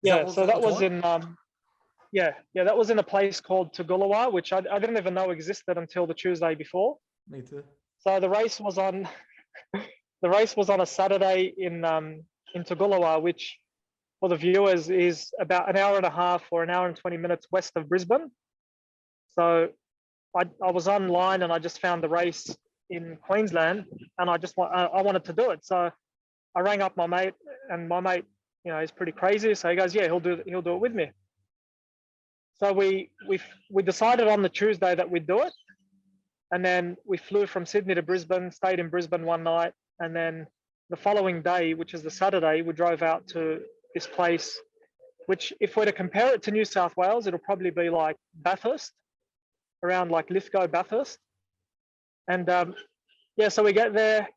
So that was in that was in a place called Tugulawa, which I didn't even know existed until the Tuesday before. Me too. So the race was on a Saturday in Tugulawa, which for the viewers is about an hour and a half or an hour and 20 minutes west of Brisbane. So I was online and I just found the race in Queensland, and I wanted to do it. So I rang up my mate, and my mate, you know, he's pretty crazy. So he goes, yeah, he'll do it with me. So we decided on the Tuesday that we'd do it, and then we flew from Sydney to Brisbane, stayed in Brisbane one night, and then the following day, which is the Saturday, we drove out to this place, which if we're to compare it to New South Wales, it'll probably be like Bathurst, around like Lithgow, Bathurst. And so we get there,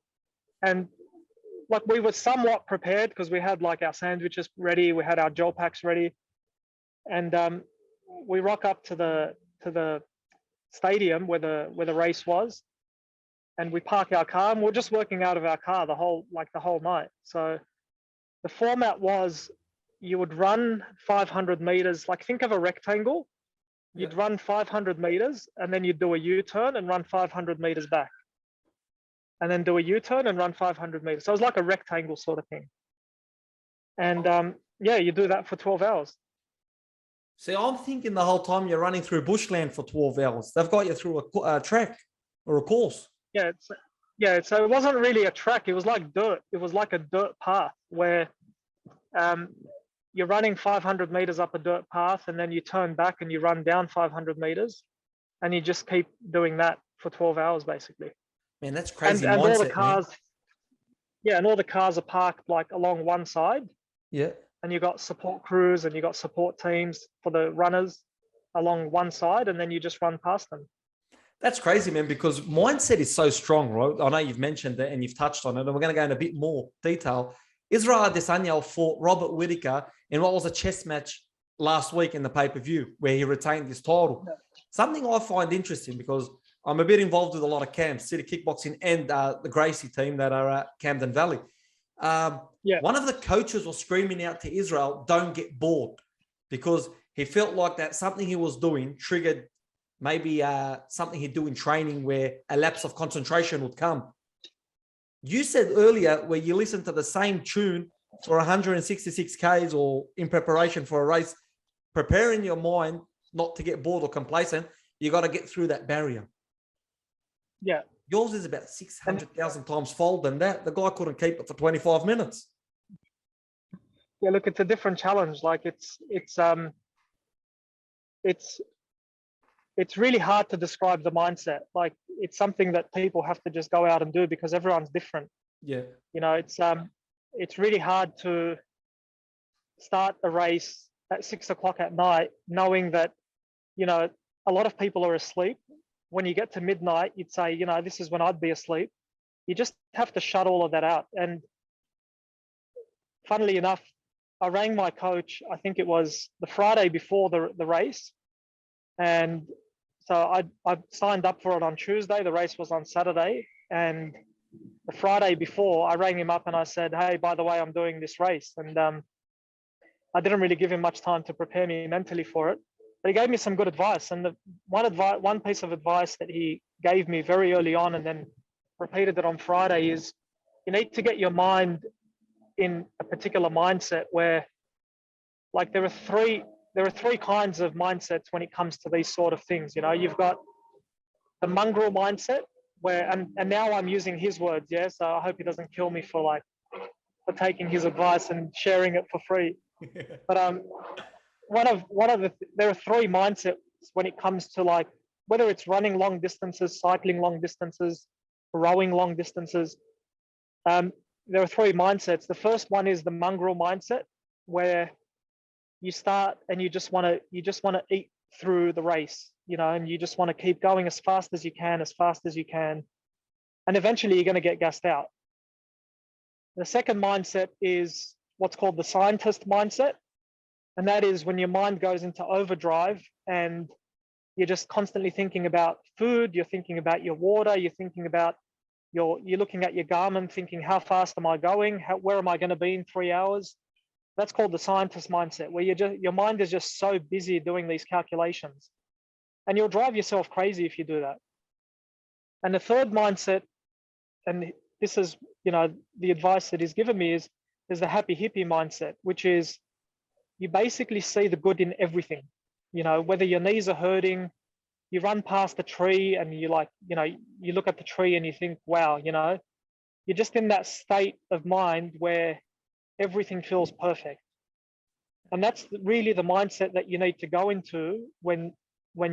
and like we were somewhat prepared because we had like our sandwiches ready, we had our gel packs ready, and we rock up to the stadium where the race was, and we park our car, and we're just working out of our car the whole night. So the format was you would run 500 meters, like think of a rectangle. You'd run 500 meters, and then you'd do a U-turn and run 500 meters back, and then do a U-turn and run 500 meters. So it was like a rectangle sort of thing. And you do that for 12 hours. See, I'm thinking the whole time you're running through bushland for 12 hours. They've got you through a track or a course. So it wasn't really a track. It was like dirt. It was like a dirt path where you're running 500 meters up a dirt path, and then you turn back and you run down 500 meters, and you just keep doing that for 12 hours, basically. Man, that's crazy. And mindset, all the cars, man. And all the cars are parked like along one side. Yeah. And you got support crews and you got support teams for the runners along one side, and then you just run past them. That's crazy, man, because mindset is so strong, right? I know you've mentioned it and you've touched on it, and we're going to go in a bit more detail. Israel Adesanya fought Robert Whittaker in what was a chess match last week in the pay-per-view where he retained his title. Something I find interesting because I'm a bit involved with a lot of camps, City Kickboxing and the Gracie team that are at Camden Valley. One of the coaches was screaming out to Israel, don't get bored, because he felt like that something he was doing triggered maybe something he'd do in training where a lapse of concentration would come. You said earlier where you listen to the same tune for 166 Ks or in preparation for a race, preparing your mind not to get bored or complacent, you got to get through that barrier. Yeah. Yours is about 600,000 times fold than that. The guy couldn't keep it for 25 minutes. Yeah, look, it's a different challenge. Like it's really hard to describe the mindset. Like it's something that people have to just go out and do because everyone's different. Yeah. You know, it's really hard to start a race at 6 o'clock at night, knowing that, you know, a lot of people are asleep. When you get to midnight, you'd say, you know, this is when I'd be asleep. You just have to shut all of that out. And funnily enough, I rang my coach, I think it was the Friday before the race. And so I signed up for it on Tuesday. The race was on Saturday. And the Friday before, I rang him up and I said, hey, by the way, I'm doing this race. And I didn't really give him much time to prepare me mentally for it. But he gave me some good advice. And the one piece of advice that he gave me very early on and then repeated it on Friday is you need to get your mind in a particular mindset where, like, there are three kinds of mindsets when it comes to these sort of things. You know, you've got the mongrel mindset where, and now I'm using his words, yeah. So I hope he doesn't kill me for taking his advice and sharing it for free. But there are three mindsets when it comes to, like, whether it's running long distances, cycling long distances, rowing long distances. There are three mindsets. The first one is the mongrel mindset, where you start and you just want to eat through the race, you know, and you just want to keep going as fast as you can, and eventually you're going to get gassed out. The second mindset is what's called the scientist mindset, and that is when your mind goes into overdrive and you're just constantly thinking about food, you're thinking about your water, you're thinking about you're looking at your Garmin thinking, how fast am I going? Where am I going to be in 3 hours? That's called the scientist mindset, where your mind is just so busy doing these calculations, and you'll drive yourself crazy if you do that. And the third mindset, and this is, you know, the advice that he's given me is the happy hippie mindset, which is you basically see the good in everything. You know, whether your knees are hurting, you run past a tree and you you look at the tree and you think, wow, you know, you're just in that state of mind where everything feels perfect. And that's really the mindset that you need to go into when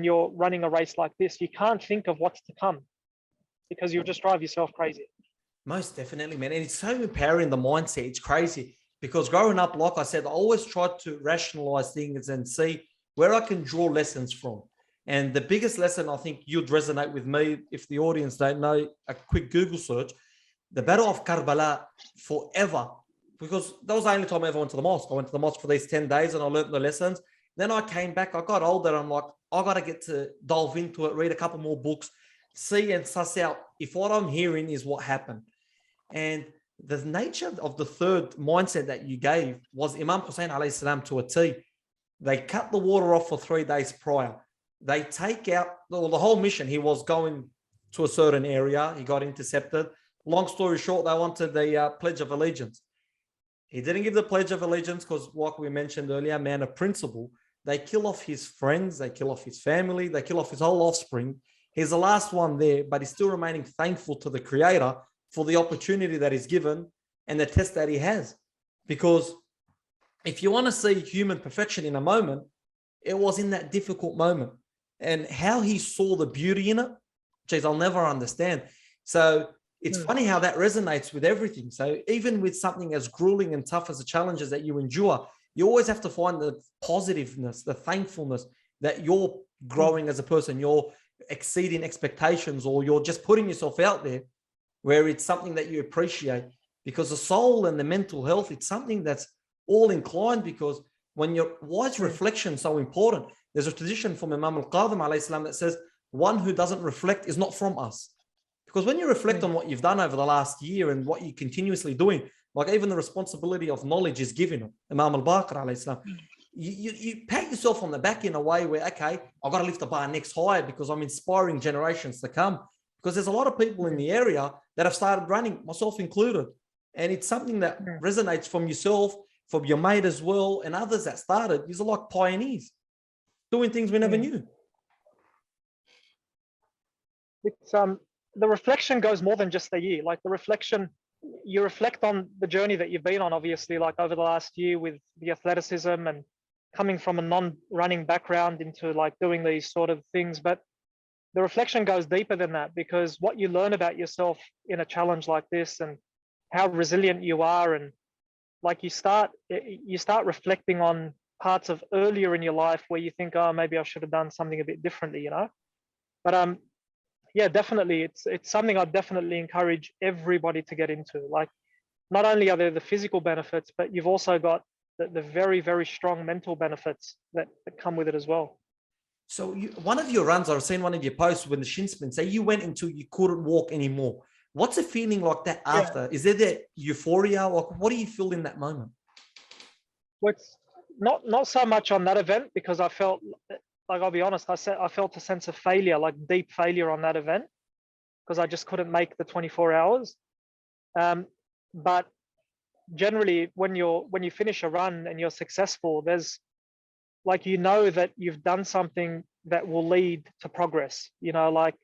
you're running a race like this. You can't think of what's to come because you'll just drive yourself crazy. Most definitely, man. And it's so empowering, the mindset. It's crazy because growing up, like I said, I always tried to rationalize things and see where I can draw lessons from. And the biggest lesson, I think you'd resonate with me, if the audience don't know, a quick Google search, the Battle of Karbala, forever. Because that was the only time I ever went to the mosque. I went to the mosque for these 10 days and I learned the lessons. Then I came back, I got older. I'm like, I got to get to delve into it, read a couple more books, see and suss out if what I'm hearing is what happened. And the nature of the third mindset that you gave was Imam Hussein alayhi salam to a T. They cut the water off for 3 days prior. They take out the whole mission. He was going to a certain area. He got intercepted. Long story short, they wanted the Pledge of Allegiance. He didn't give the Pledge of Allegiance because, like we mentioned earlier, man of principle. They kill off his friends. They kill off his family. They kill off his whole offspring. He's the last one there, but he's still remaining thankful to the Creator for the opportunity that he's given and the test that he has. Because if you want to see human perfection in a moment, it was in that difficult moment. And how he saw the beauty in it, geez, I'll never understand. So it's funny how that resonates with everything. So even with something as grueling and tough as the challenges that you endure, you always have to find the positiveness, the thankfulness that you're growing as a person, you're exceeding expectations, or you're just putting yourself out there where it's something that you appreciate. Because the soul and the mental health, it's something that's all inclined, because when your wise reflection is so important. There's a tradition from Imam al-Qadim alayhi salam that says one who doesn't reflect is not from us. Because when you reflect on what you've done over the last year and what you're continuously doing, like even the responsibility of knowledge is given. Imam al-Baqir alayhi salam, you pat yourself on the back in a way where, okay, I've got to lift the bar next higher because I'm inspiring generations to come. Because there's a lot of people in the area that have started running, myself included. And it's something that resonates from yourself, from your mate as well, and others that started. These are like pioneers, doing things we never knew. It's the reflection goes more than just a year. Like the reflection you reflect on the journey that you've been on, obviously, like over the last year with the athleticism and coming from a non-running background into like doing these sort of things. But the reflection goes deeper than that, because what you learn about yourself in a challenge like this and how resilient you are, and like you start reflecting on parts of earlier in your life where you think, oh, maybe I should have done something a bit differently, you know. But yeah, definitely, it's something I definitely encourage everybody to get into. Like, not only are there the physical benefits, but you've also got the very, very strong mental benefits that come with it as well. So one of your runs, I've seen one of your posts when the shin splint, say you went until you couldn't walk anymore. What's a feeling like that after? Is there that euphoria? Like, what do you feel in that moment? Well, it's not so much on that event, because I felt, like, I'll be honest, I felt a sense of failure, like deep failure on that event, because I just couldn't make the 24 hours. But generally, when you finish a run and you're successful, there's, like, you know that you've done something that will lead to progress, you know, like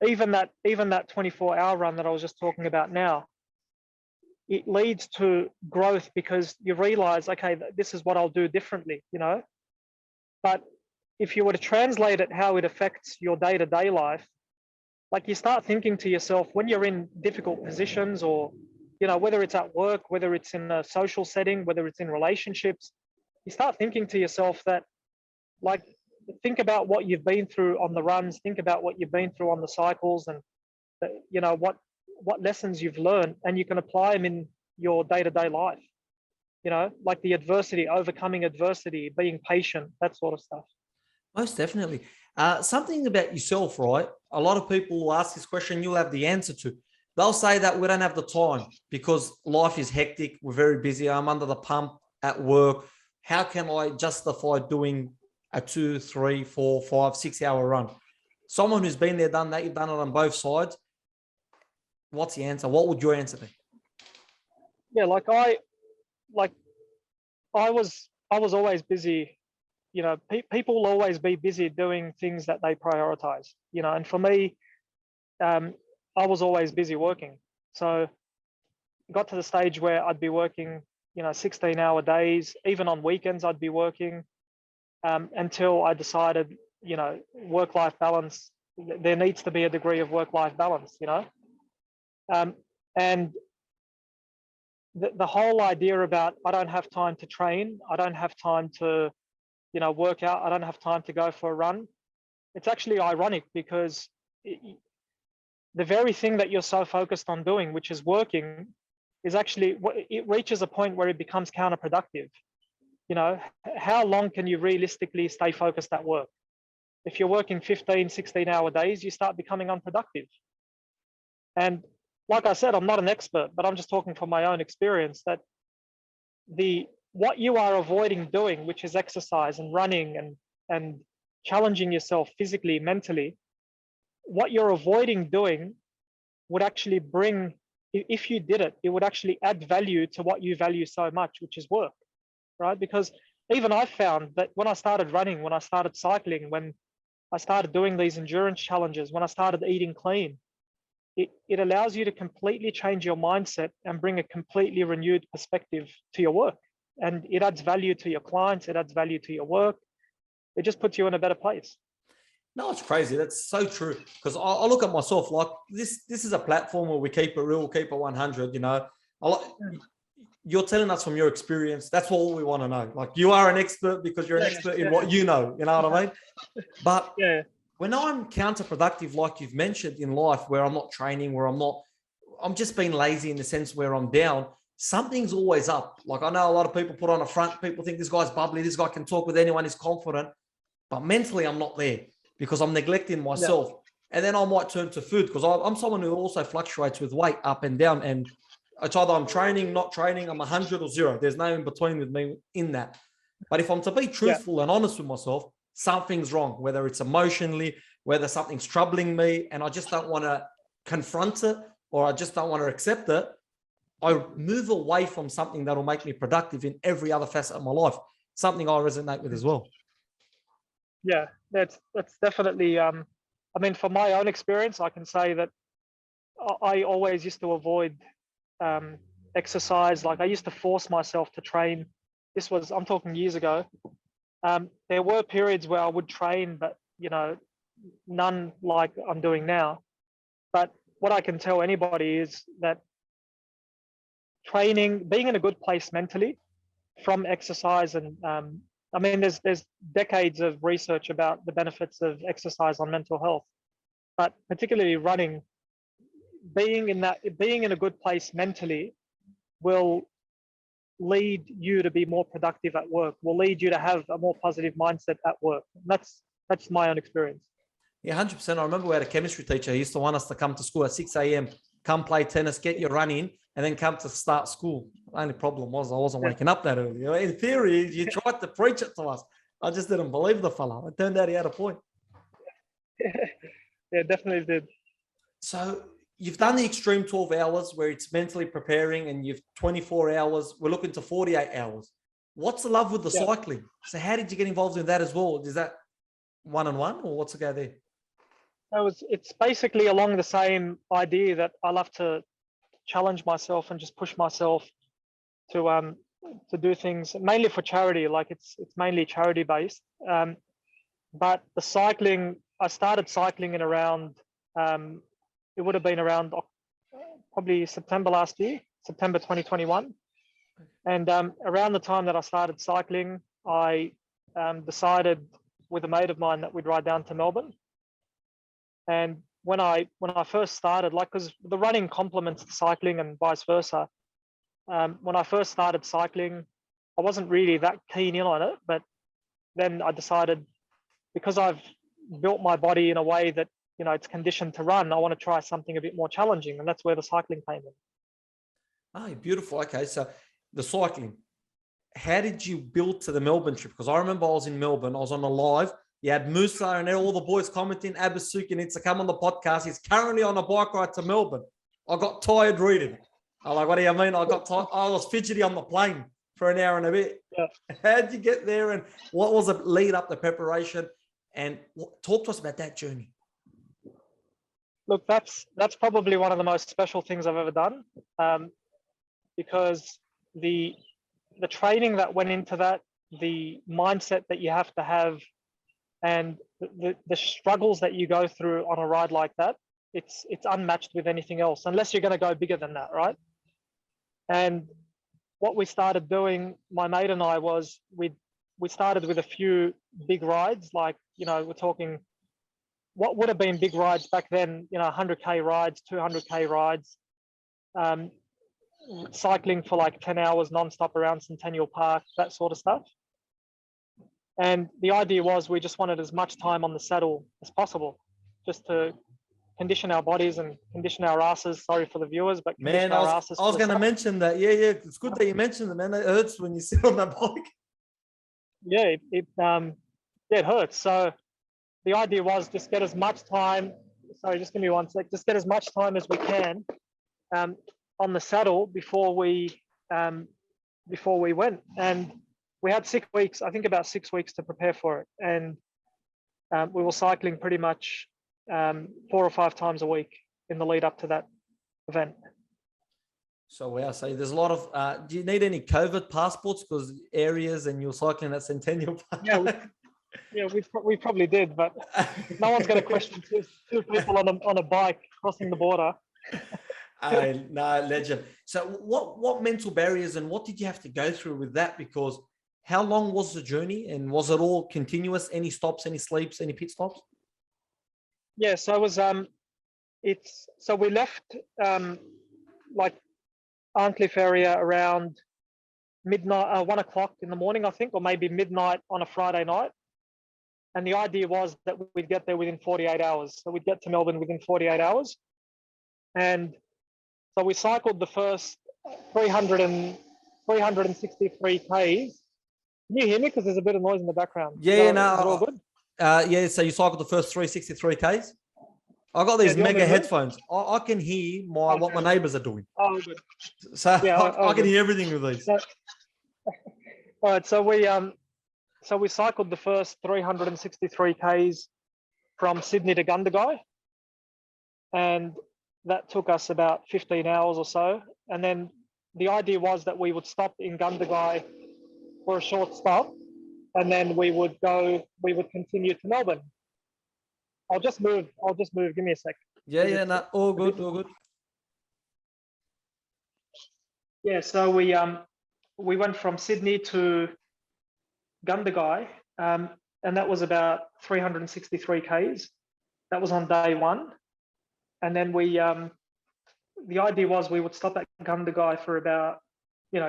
even that 24-hour run that I was just talking about now, it leads to growth, because you realize, okay, this is what I'll do differently, you know. But if you were to translate it, how it affects your day-to-day life, like, you start thinking to yourself when you're in difficult positions, or, you know, whether it's at work, whether it's in a social setting, whether it's in relationships, you start thinking to yourself that, like, think about what you've been through on the runs, think about what you've been through on the cycles, and you know what lessons you've learned, and you can apply them in your day-to-day life, you know, like the adversity, overcoming adversity, being patient, that sort of stuff. Most definitely. Something about yourself, right? A lot of people will ask this question, you'll have the answer to. They'll say that we don't have the time because life is hectic, we're very busy, I'm under the pump at work. How can I justify doing a 2, 3, 4, 5, 6 hour run? Someone who's been there, done that, you've done it on both sides. What's the answer? What would your answer be? Yeah, I was always busy. You know, people will always be busy doing things that they prioritize, you know, and for me, I was always busy working. So it got to the stage where I'd be working, you know, 16-hour days, even on weekends I'd be working, until I decided, you know, work-life balance, there needs to be a degree of work-life balance, you know. And the whole idea about, I don't have time to train, I don't have time to, you know, work out, I don't have time to go for a run. It's actually ironic, because the very thing that you're so focused on doing, which is working, is actually, it reaches a point where it becomes counterproductive. You know, how long can you realistically stay focused at work? If you're working 15, 16-hour days, you start becoming unproductive. And like I said, I'm not an expert, but I'm just talking from my own experience, that what you are avoiding doing, which is exercise and running and challenging yourself physically, mentally, what you're avoiding doing would actually bring, if you did it, it would actually add value to what you value so much, which is work, right? Because even I found that when I started running, when I started cycling, when I started doing these endurance challenges, when I started eating clean, it allows you to completely change your mindset and bring a completely renewed perspective to your work. And it adds value to your clients, it adds value to your work. It just puts you in a better place. No, it's crazy. That's so true. Because I look at myself like this is a platform where we keep it real, keep it 100, you know. You're telling us from your experience. That's all we want to know. Like, you are an expert because you're an expert in what you know what I mean? But when I'm counterproductive, like you've mentioned in life, where I'm not training, where I'm just being lazy in the sense where I'm down, something's always up. Like, I know a lot of people put on a front, people think this guy's bubbly, this guy can talk with anyone, he's confident, but mentally I'm not there because I'm neglecting myself. And then I might turn to food, because I'm someone who also fluctuates with weight up and down, and it's either I'm training, not training, I'm 100 or 0. There's no in between with me in that. But if I'm to be truthful and honest with myself, something's wrong, whether it's emotionally, whether something's troubling me, and I just don't want to confront it, or I just don't want to accept it. I move away from something that'll make me productive in every other facet of my life. Something I resonate with as well. Yeah, that's definitely, I mean, from my own experience, I can say that I always used to avoid exercise. Like I used to force myself to train. I'm talking years ago. There were periods where I would train, but none like I'm doing now. But what I can tell anybody is that being in a good place mentally from exercise, and I mean, there's decades of research about the benefits of exercise on mental health, but particularly running, being in a good place mentally will lead you to be more productive at work, will lead you to have a more positive mindset at work. That's my own experience. Yeah, 100%. I remember we had a chemistry teacher. He used to want us to come to school at 6 a.m., come play tennis, get your run in, and then come to start school. The only problem was I wasn't waking up that early. In theory, you tried to preach it to us. I just didn't believe the fella. It turned out he had a point. Yeah, definitely did. So you've done the extreme 12 hours where it's mentally preparing, and you've 24 hours. We're looking to 48 hours. What's the love with the cycling? So how did you get involved in that as well? Is that one-on-one, or what's the go there? It's basically along the same idea that I love to challenge myself and just push myself to do things mainly for charity. Like it's mainly charity based. But the cycling, I started cycling in around it would have been around probably September last year, September 2021. And around the time that I started cycling, I decided with a mate of mine that we'd ride down to Melbourne. And when I first started, like, because the running complements the cycling and vice versa. When I first started cycling, I wasn't really that keen in on it, but then I decided, because I've built my body in a way that it's conditioned to run, I want to try something a bit more challenging, and that's where the cycling came in. Oh, beautiful. Okay, so the cycling. How did you build to the Melbourne trip? Because I remember I was in Melbourne. I was on a live. You had Musa and all the boys commenting. Abbas, Soukie needs to come on the podcast. He's currently on a bike ride to Melbourne. I got tired reading. I'm like, what do you mean? I got tired. I was fidgety on the plane for an hour and a bit. Yeah. How'd you get there, and what was the lead up, the preparation? And talk to us about that journey. Look, that's probably one of the most special things I've ever done, because the training that went into that, the mindset that you have to have, and the struggles that you go through on a ride like that, it's unmatched with anything else, unless you're going to go bigger than that, right? And what we started doing, my mate and I, was we started with a few big rides, like, we're talking what would have been big rides back then, 100K rides, 200K rides, cycling for like 10 hours nonstop around Centennial Park, that sort of stuff. And the idea was we just wanted as much time on the saddle as possible, just to condition our bodies and condition our asses. Sorry for the viewers, but man, I was going to mention that. Yeah, it's good that you mentioned it, man. It hurts when you sit on that bike. Yeah, it hurts. So the idea was just get as much time. Sorry, just give me one sec. Just get as much time as we can on the saddle before we went. And we had 6 weeks, I think about 6 weeks to prepare for it. And we were cycling pretty much 4 or 5 times a week in the lead up to that event. So wow, so there's a lot of, do you need any COVID passports, because areas and you're cycling at Centennial Park? Yeah, we probably did, but no one's going to question two people on a bike crossing the border. No, legend. So what mental barriers and what did you have to go through with that? Because how long was the journey, and was it all continuous? Any stops, any sleeps, any pit stops? Yeah, so it was so we left like Arncliffe area around midnight, 1 o'clock in the morning, I think, or maybe midnight on a Friday night. And the idea was that we'd get there within 48 hours. So we'd get to Melbourne within 48 hours. And so we cycled the first 363 Ks. Can you hear me? Because there's a bit of noise in the background. Yeah, no. Is it all good? Yeah, so you cycled the first 363 Ks? I got these mega headphones. I can hear what my neighbors are doing. Oh, good. So yeah, I can hear everything with these. All right, so we cycled the first 363 Ks from Sydney to Gundagai. And that took us about 15 hours or so. And then the idea was that we would stop in Gundagai for a short stop, and then we would continue to Melbourne. I'll just move. Give me a sec. Yeah, no, all good, all good. Yeah, so we went from Sydney to Gundagai, and that was about 363 k's. That was on day one, and then the idea was we would stop at Gundagai for about,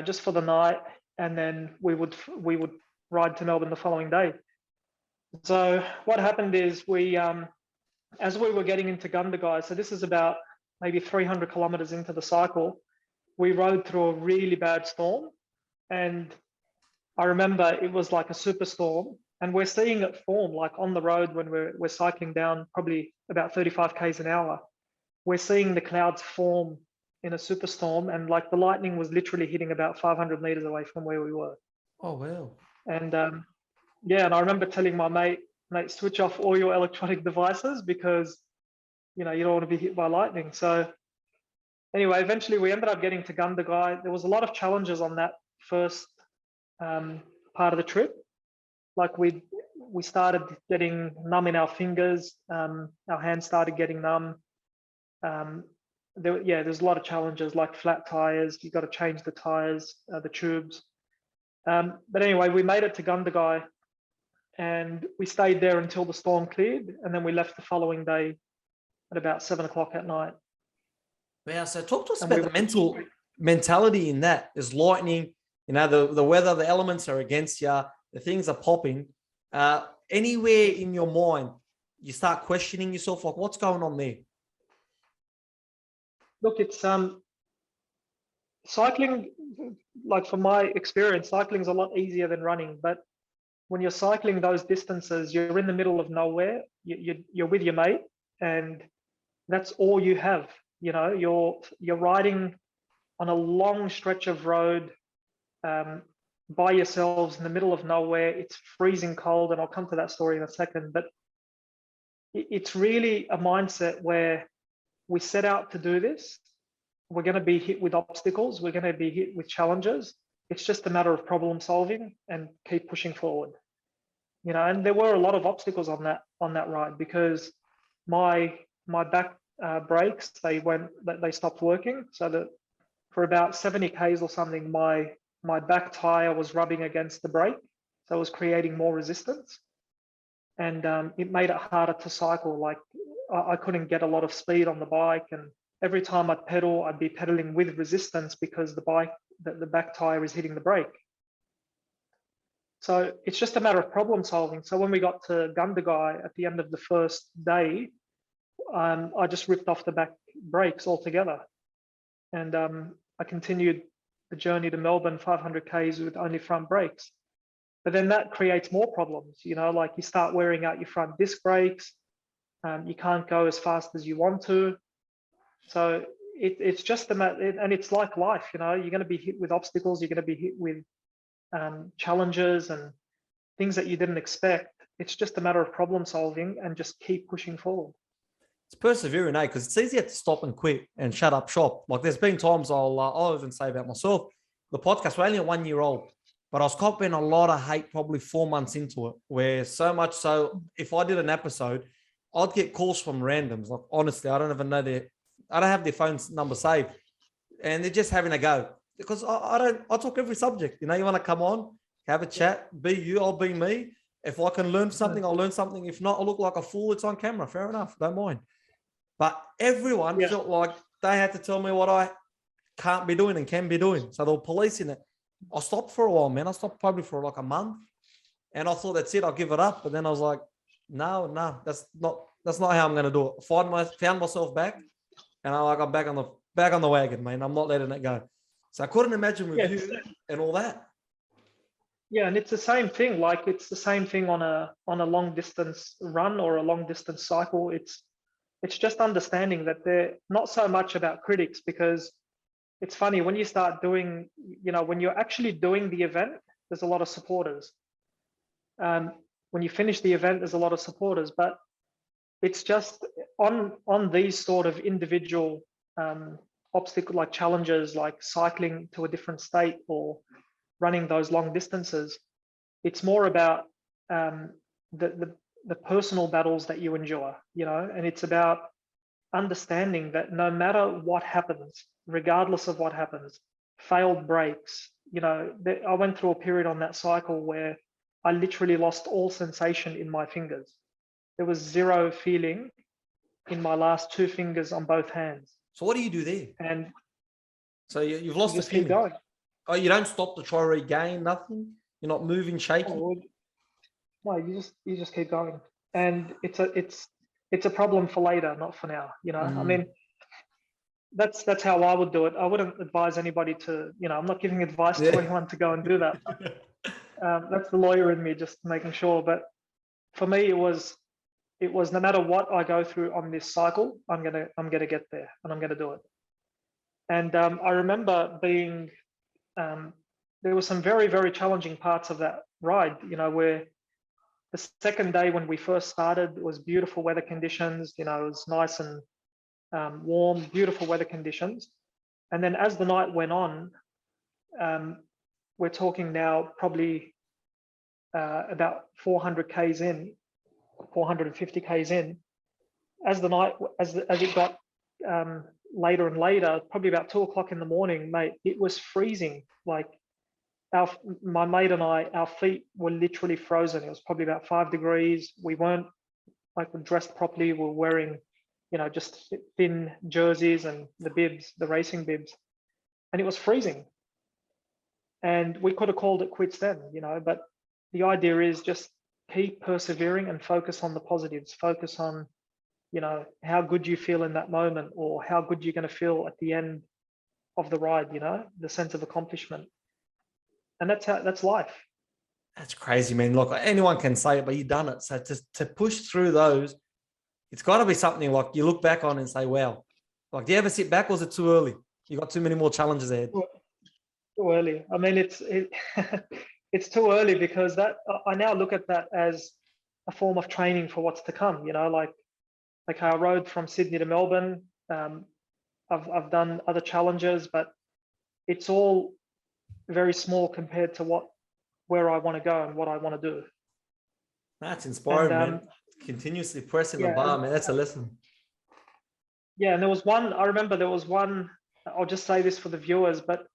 just for the night, and then we would ride to Melbourne the following day. So what happened is as we were getting into Gundagai, so this is about maybe 300 kilometers into the cycle, we rode through a really bad storm. And I remember it was like a superstorm, and we're seeing it form like on the road when we're cycling down probably about 35 k's an hour. We're seeing the clouds form in a superstorm, and like the lightning was literally hitting about 500 meters away from where we were. Oh, wow. And and I remember telling my mate, switch off all your electronic devices because, you don't want to be hit by lightning. So anyway, eventually we ended up getting to Gundagai. There was a lot of challenges on that first part of the trip. Like we started getting numb in our fingers. Our hands started getting numb. There's a lot of challenges like flat tires. You got to change the tires, the tubes. But anyway, we made it to Gundagai, and we stayed there until the storm cleared, and then we left the following day at about 7 o'clock at night. Wow, so talk to us about the mentality in that. There's lightning, the weather, the elements are against you, the things are popping. Anywhere in your mind, you start questioning yourself, like, what's going on there? Look, it's cycling, like from my experience, cycling is a lot easier than running. But when you're cycling those distances, you're in the middle of nowhere. You're with your mate, and that's all you have. You're riding on a long stretch of road by yourselves in the middle of nowhere. It's freezing cold, and I'll come to that story in a second. But it's really a mindset where we set out to do this. We're going to be hit with obstacles. We're going to be hit with challenges. It's just a matter of problem solving and keep pushing forward. And there were a lot of obstacles on that ride because my back brakes, they stopped working. So that for about 70 k's or something, my back tire was rubbing against the brake, so it was creating more resistance, and it made it harder to cycle. Like I couldn't get a lot of speed on the bike, and every time I'd pedal, I'd be pedaling with resistance because the back tire is hitting the brake. So it's just a matter of problem solving. So when we got to Gundagai at the end of the first day, I just ripped off the back brakes altogether, and I continued the journey to Melbourne 500 k's with only front brakes. But then that creates more problems, like you start wearing out your front disc brakes. You can't go as fast as you want to. So it's just and it's like life, you're going to be hit with obstacles. You're going to be hit with challenges and things that you didn't expect. It's just a matter of problem solving and just keep pushing forward. It's persevering, because it's easier to stop and quit and shut up shop. Like there's been times I'll even say about myself, the podcast, we're only a 1 year old, but I was copying a lot of hate probably 4 months into it, where so much so if I did an episode, I'd get calls from randoms. Like honestly, I don't even know I don't have their phone number saved, and they're just having a go because I talk every subject. You want to come on, have a chat, be you, I'll be me. If I can learn something, I'll learn something. If not, I'll look like a fool. It's on camera. Fair enough. Don't mind. But everyone felt like they had to tell me what I can't be doing and can be doing. So they were policing it. I stopped for a while, man. I stopped probably for like a month, and I thought that's it. I'll give it up. But then I was like, no, that's not how I'm going to do it. Found myself back, and I'm back on the wagon, man. I'm not letting it go. So I couldn't imagine with you and all that. Yeah, and it's the same thing. Like it's the same thing on a long distance run or a long distance cycle. It's just understanding that they're not so much about critics, because it's funny when you start doing, when you're actually doing the event, there's a lot of supporters. When you finish the event, there's a lot of supporters, but it's just on these sort of individual obstacle, like challenges, like cycling to a different state or running those long distances. It's more about the personal battles that you endure, you know, and it's about understanding that no matter what happens, regardless of what happens, failed breaks, you know, I went through a period on that cycle where I literally lost all sensation in my fingers. There was zero feeling in my last 2 fingers on both hands. So what do you do there? And so you've lost you the just keep feeling. going. Oh, you don't stop to try to regain nothing? You're not moving, shaking? No, you just keep going. And it's a problem for later, not for now, you know. I mean, that's how I would do it. I wouldn't advise anybody to, you know, I'm not giving advice to anyone to go and do that. That's the lawyer in me just making sure. But for me, it was no matter what I go through on this cycle, I'm gonna get there and I'm gonna do it. And I remember being there were some very, very challenging parts of that ride, you know, where the second day when we first started, it was beautiful weather conditions, you know, it was nice and warm, beautiful weather conditions. And then as the night went on, we're talking now probably about 400 Ks in, 450 Ks in. As the night, as it got later and later, probably about 2 o'clock in the morning, mate, it was freezing. Like my mate and I, our feet were literally frozen. It was probably about 5 degrees. We weren't like dressed properly. We were wearing, you know, just thin jerseys and the bibs, the racing bibs, and it was freezing. And we could have called it quits then, you know, but the idea is just keep persevering and focus on the positives, focus on, you know, how good you feel in that moment or how good you're going to feel at the end of the ride, you know, the sense of accomplishment. And that's life. That's crazy, man. Look, anyone can say it, but you've done it. So to push through those, it's got to be something like you look back on and say, wow. Like, do you ever sit back or is it too early? You got too many more challenges ahead. Too early. I mean, it's too early because that I now look at that as a form of training for what's to come, you know, like I rode from Sydney to Melbourne. I've done other challenges, but it's all very small compared to where I want to go and what I want to do. That's inspiring, and, man. Continuously pressing the bar, man. That's a lesson. Yeah, and I remember there was one, I'll just say this for the viewers, but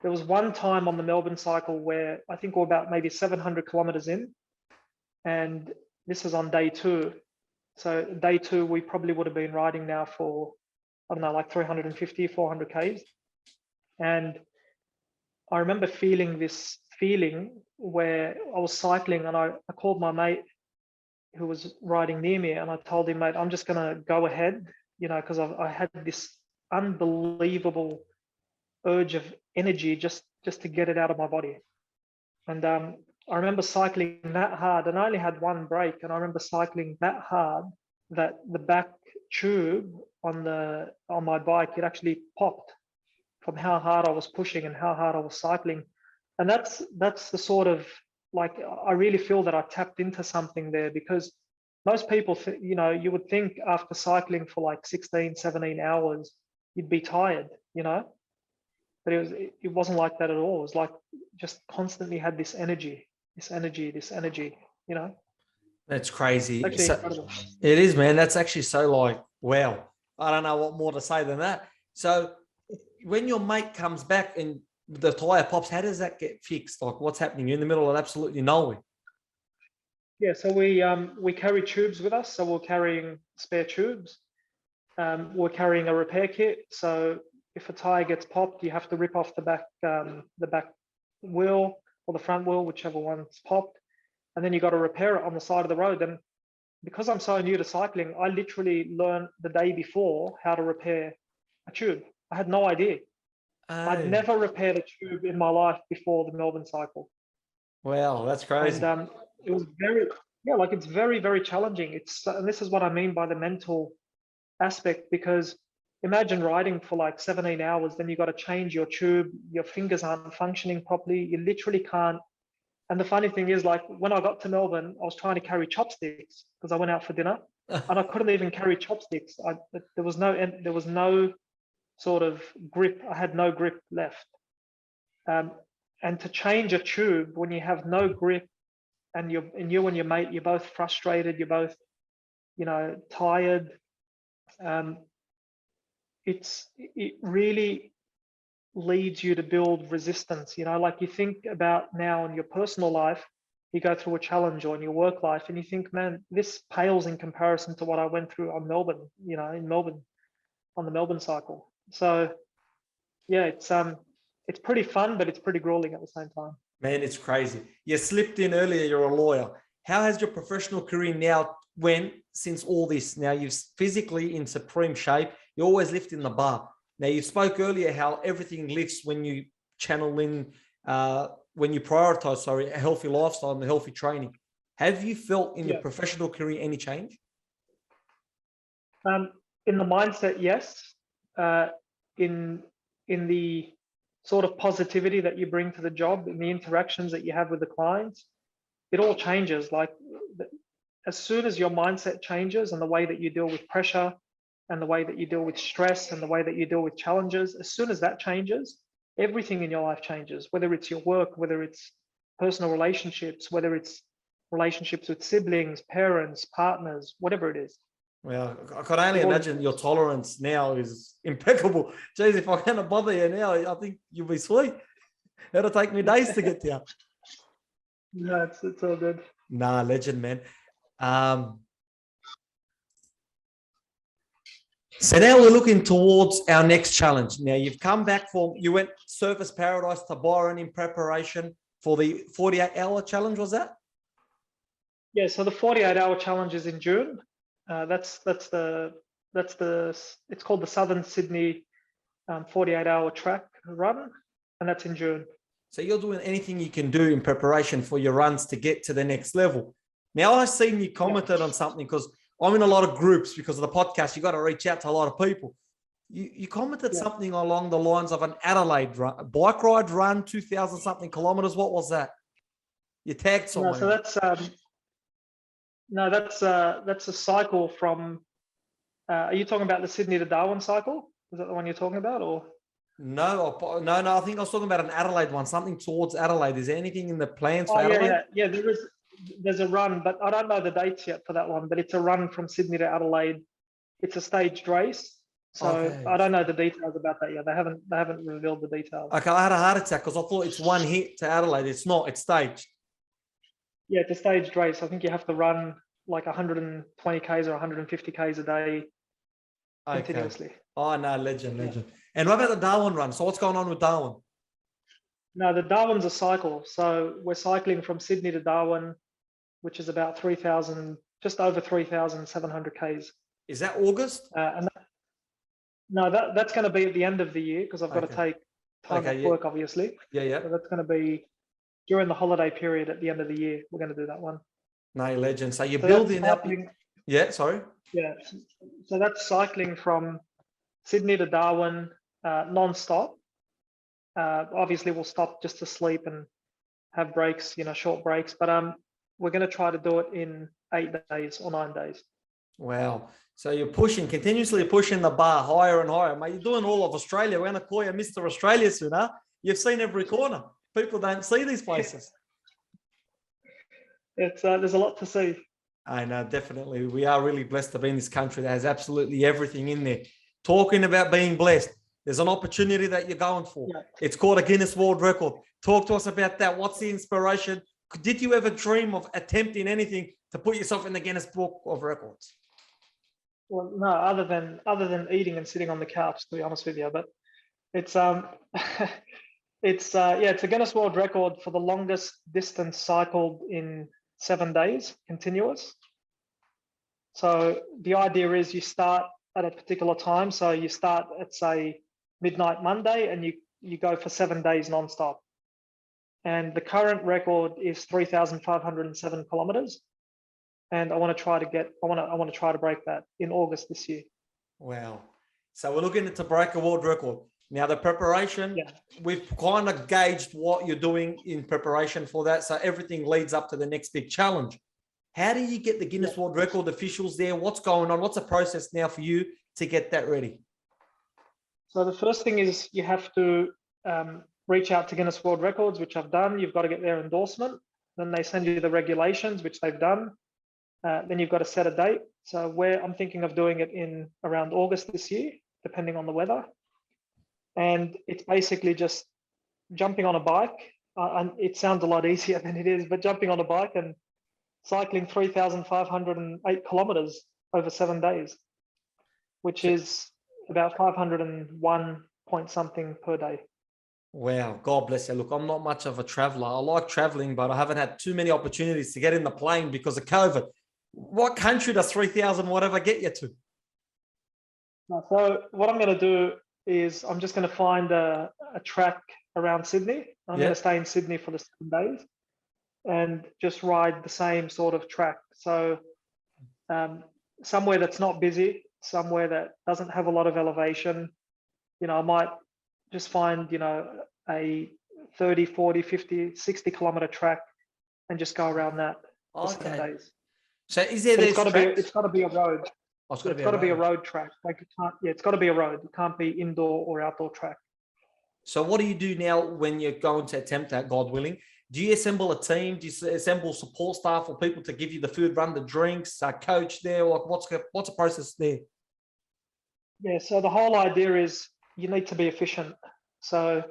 there was one time on the Melbourne cycle where I think we're about maybe 700 kilometers in, and this was on day 2. So day 2, we probably would have been riding now for, I don't know, like 350, 400 Ks. And I remember feeling this feeling where I was cycling and I called my mate who was riding near me and I told him, mate, I'm just going to go ahead, you know, because I had this unbelievable urge of energy just to get it out of my body. And I remember cycling that hard, and I only had one break, and I remember cycling that hard that the back tube on my bike, it actually popped from how hard I was pushing and how hard I was cycling. And that's the sort of, like, I really feel that I tapped into something there, because most people, you know, you would think after cycling for like 16, 17 hours, you'd be tired, you know, but it wasn't like that at all. It was like just constantly had this energy, you know. That's crazy. It's actually incredible. It is, man. That's actually so like, wow. I don't know what more to say than that. So when your mate comes back and the tire pops, how does that get fixed? Like, what's happening? You're in the middle of absolutely nowhere. Yeah, so we carry tubes with us. So we're carrying spare tubes. We're carrying a repair kit. So if a tire gets popped, you have to rip off the back wheel or the front wheel, whichever one's popped, and then you got to repair it on the side of the road. And because I'm so new to cycling, I literally learned the day before how to repair a tube. I had no idea. I'd never repaired a tube in my life before the Melbourne cycle. Wow, that's crazy. And it was it's very, very challenging. And this is what I mean by the mental aspect, because imagine riding for like 17 hours, then you got to change your tube, your fingers aren't functioning properly, you literally can't. And the funny thing is, like, when I got to Melbourne, I was trying to carry chopsticks because I went out for dinner and I couldn't even carry chopsticks. There was no sort of grip. I had no grip left. And to change a tube when you have no grip, and you and your mate, you're both frustrated, you're both, tired. It really leads you to build resistance. Like you think about now in your personal life, you go through a challenge, or in your work life, and you think, man, this pales in comparison to what I went through on Melbourne, in Melbourne, on the Melbourne cycle. So yeah, it's pretty fun, but it's pretty grueling at the same time. Man, it's crazy. You slipped in earlier, you're a lawyer. How has your professional career now went since all this? Now you're physically in supreme shape. You're always lifting the bar. Now you spoke earlier how everything lifts when you channel in, when you prioritize, a healthy lifestyle and healthy training. Have you felt in your professional career any change? In the mindset, yes. In the sort of positivity that you bring to the job, in the interactions that you have with the clients, it all changes. Like as soon as your mindset changes, and the way that you deal with pressure, and the way that you deal with stress, and the way that you deal with challenges, as soon as that changes, everything in your life changes, whether it's your work, whether it's personal relationships, whether it's relationships with siblings, parents, partners, whatever it is. Well, I can only imagine your tolerance now is impeccable. Jeez, if I'm going to bother you now, I think you'll be sweet. It'll take me days to get to you. No, it's all good. Nah, legend, man. So now we're looking towards our next challenge. Now you've come back you went Surfers Paradise to Byron in preparation for the 48-hour challenge, was that? Yeah, so the 48-hour challenge is in June. It's called the Southern Sydney 48-hour track run, and that's in June. So you're doing anything you can do in preparation for your runs to get to the next level. Now I've seen you commented on something, because I'm in a lot of groups because of the podcast. You got to reach out to a lot of people. You commented something along the lines of an Adelaide run, bike ride run, 2,000 something kilometers. What was that? You tagged someone. No, so that's a cycle from. Are you talking about the Sydney to Darwin cycle? Is that the one you're talking about, or? No. I think I was talking about an Adelaide one, something towards Adelaide. Is there anything in the plans for Adelaide? Yeah. There's a run, but I don't know the dates yet for that one. But it's a run from Sydney to Adelaide. It's a staged race, so I don't know the details about that yet. They haven't revealed the details. Okay, I had a heart attack because I thought it's one hit to Adelaide. It's not. It's staged. Yeah, it's a staged race. I think you have to run like 120 k's or 150 k's a day continuously. Oh no, legend. And what about the Darwin run? So what's going on with Darwin? No, the Darwin's a cycle. So we're cycling from Sydney to Darwin, which is about 3,000, just over 3,700 k's. Is that August? That's going to be at the end of the year, because I've got to take time off work, obviously. Yeah. So that's going to be during the holiday period at the end of the year. We're going to do that one. No, legend. So you're building up. Yeah, sorry. Yeah. So that's cycling from Sydney to Darwin, non-stop. Obviously, we'll stop just to sleep and have breaks, short breaks. But we're going to try to do it in 8 days or 9 days. Wow. So you're continuously pushing the bar higher and higher. Mate, you're doing all of Australia. We're going to call you Mr. Australia soon, huh? You've seen every corner. People don't see these places. There's a lot to see. I know, definitely. We are really blessed to be in this country that has absolutely everything in there. Talking about being blessed, there's an opportunity that you're going for. Yeah. It's called a Guinness World Record. Talk to us about that. What's the inspiration? Did you ever dream of attempting anything to put yourself in the Guinness Book of Records? Well, no, other than eating and sitting on the couch, to be honest with you. But it's it's a Guinness World Record for the longest distance cycled in 7 days continuous. So the idea is you start at a particular time. So you start at, say, midnight Monday, and you go for 7 days nonstop. And the current record is 3,507 kilometers. And I want to try to break that in August this year. Wow. So we're looking to break a world record. Now the preparation, we've kind of gauged what you're doing in preparation for that. So everything leads up to the next big challenge. How do you get the Guinness World Record officials there? What's going on? What's the process now for you to get that ready? So the first thing is you have to reach out to Guinness World Records, which I've done. You've got to get their endorsement. Then they send you the regulations, which they've done. Then you've got to set a date. So I'm thinking of doing it in around August this year, depending on the weather. And it's basically just jumping on a bike. And it sounds a lot easier than it is, but jumping on a bike and cycling 3,508 kilometers over 7 days, which is about 501 point something per day. Wow, God bless you. Look, I'm not much of a traveler. I like traveling, but I haven't had too many opportunities to get in the plane because of COVID. What country does 3,000 whatever get you to? So what I'm going to do is I'm just going to find a track around Sydney. I'm going to stay in Sydney for the 7 days and just ride the same sort of track. So somewhere that's not busy, somewhere that doesn't have a lot of elevation. I might just find, a 30, 40, 50, 60 kilometer track and just go around that for 7 days. So is there it's got to be a road. Oh, it's got to be a road track. Like it can't, it's got to be a road. It can't be indoor or outdoor track. So what do you do now when you're going to attempt that, God willing? Do you assemble a team? Do you assemble support staff or people to give you the food, run the drinks, coach there? Or what's the process there? Yeah, so the whole idea is you need to be efficient. So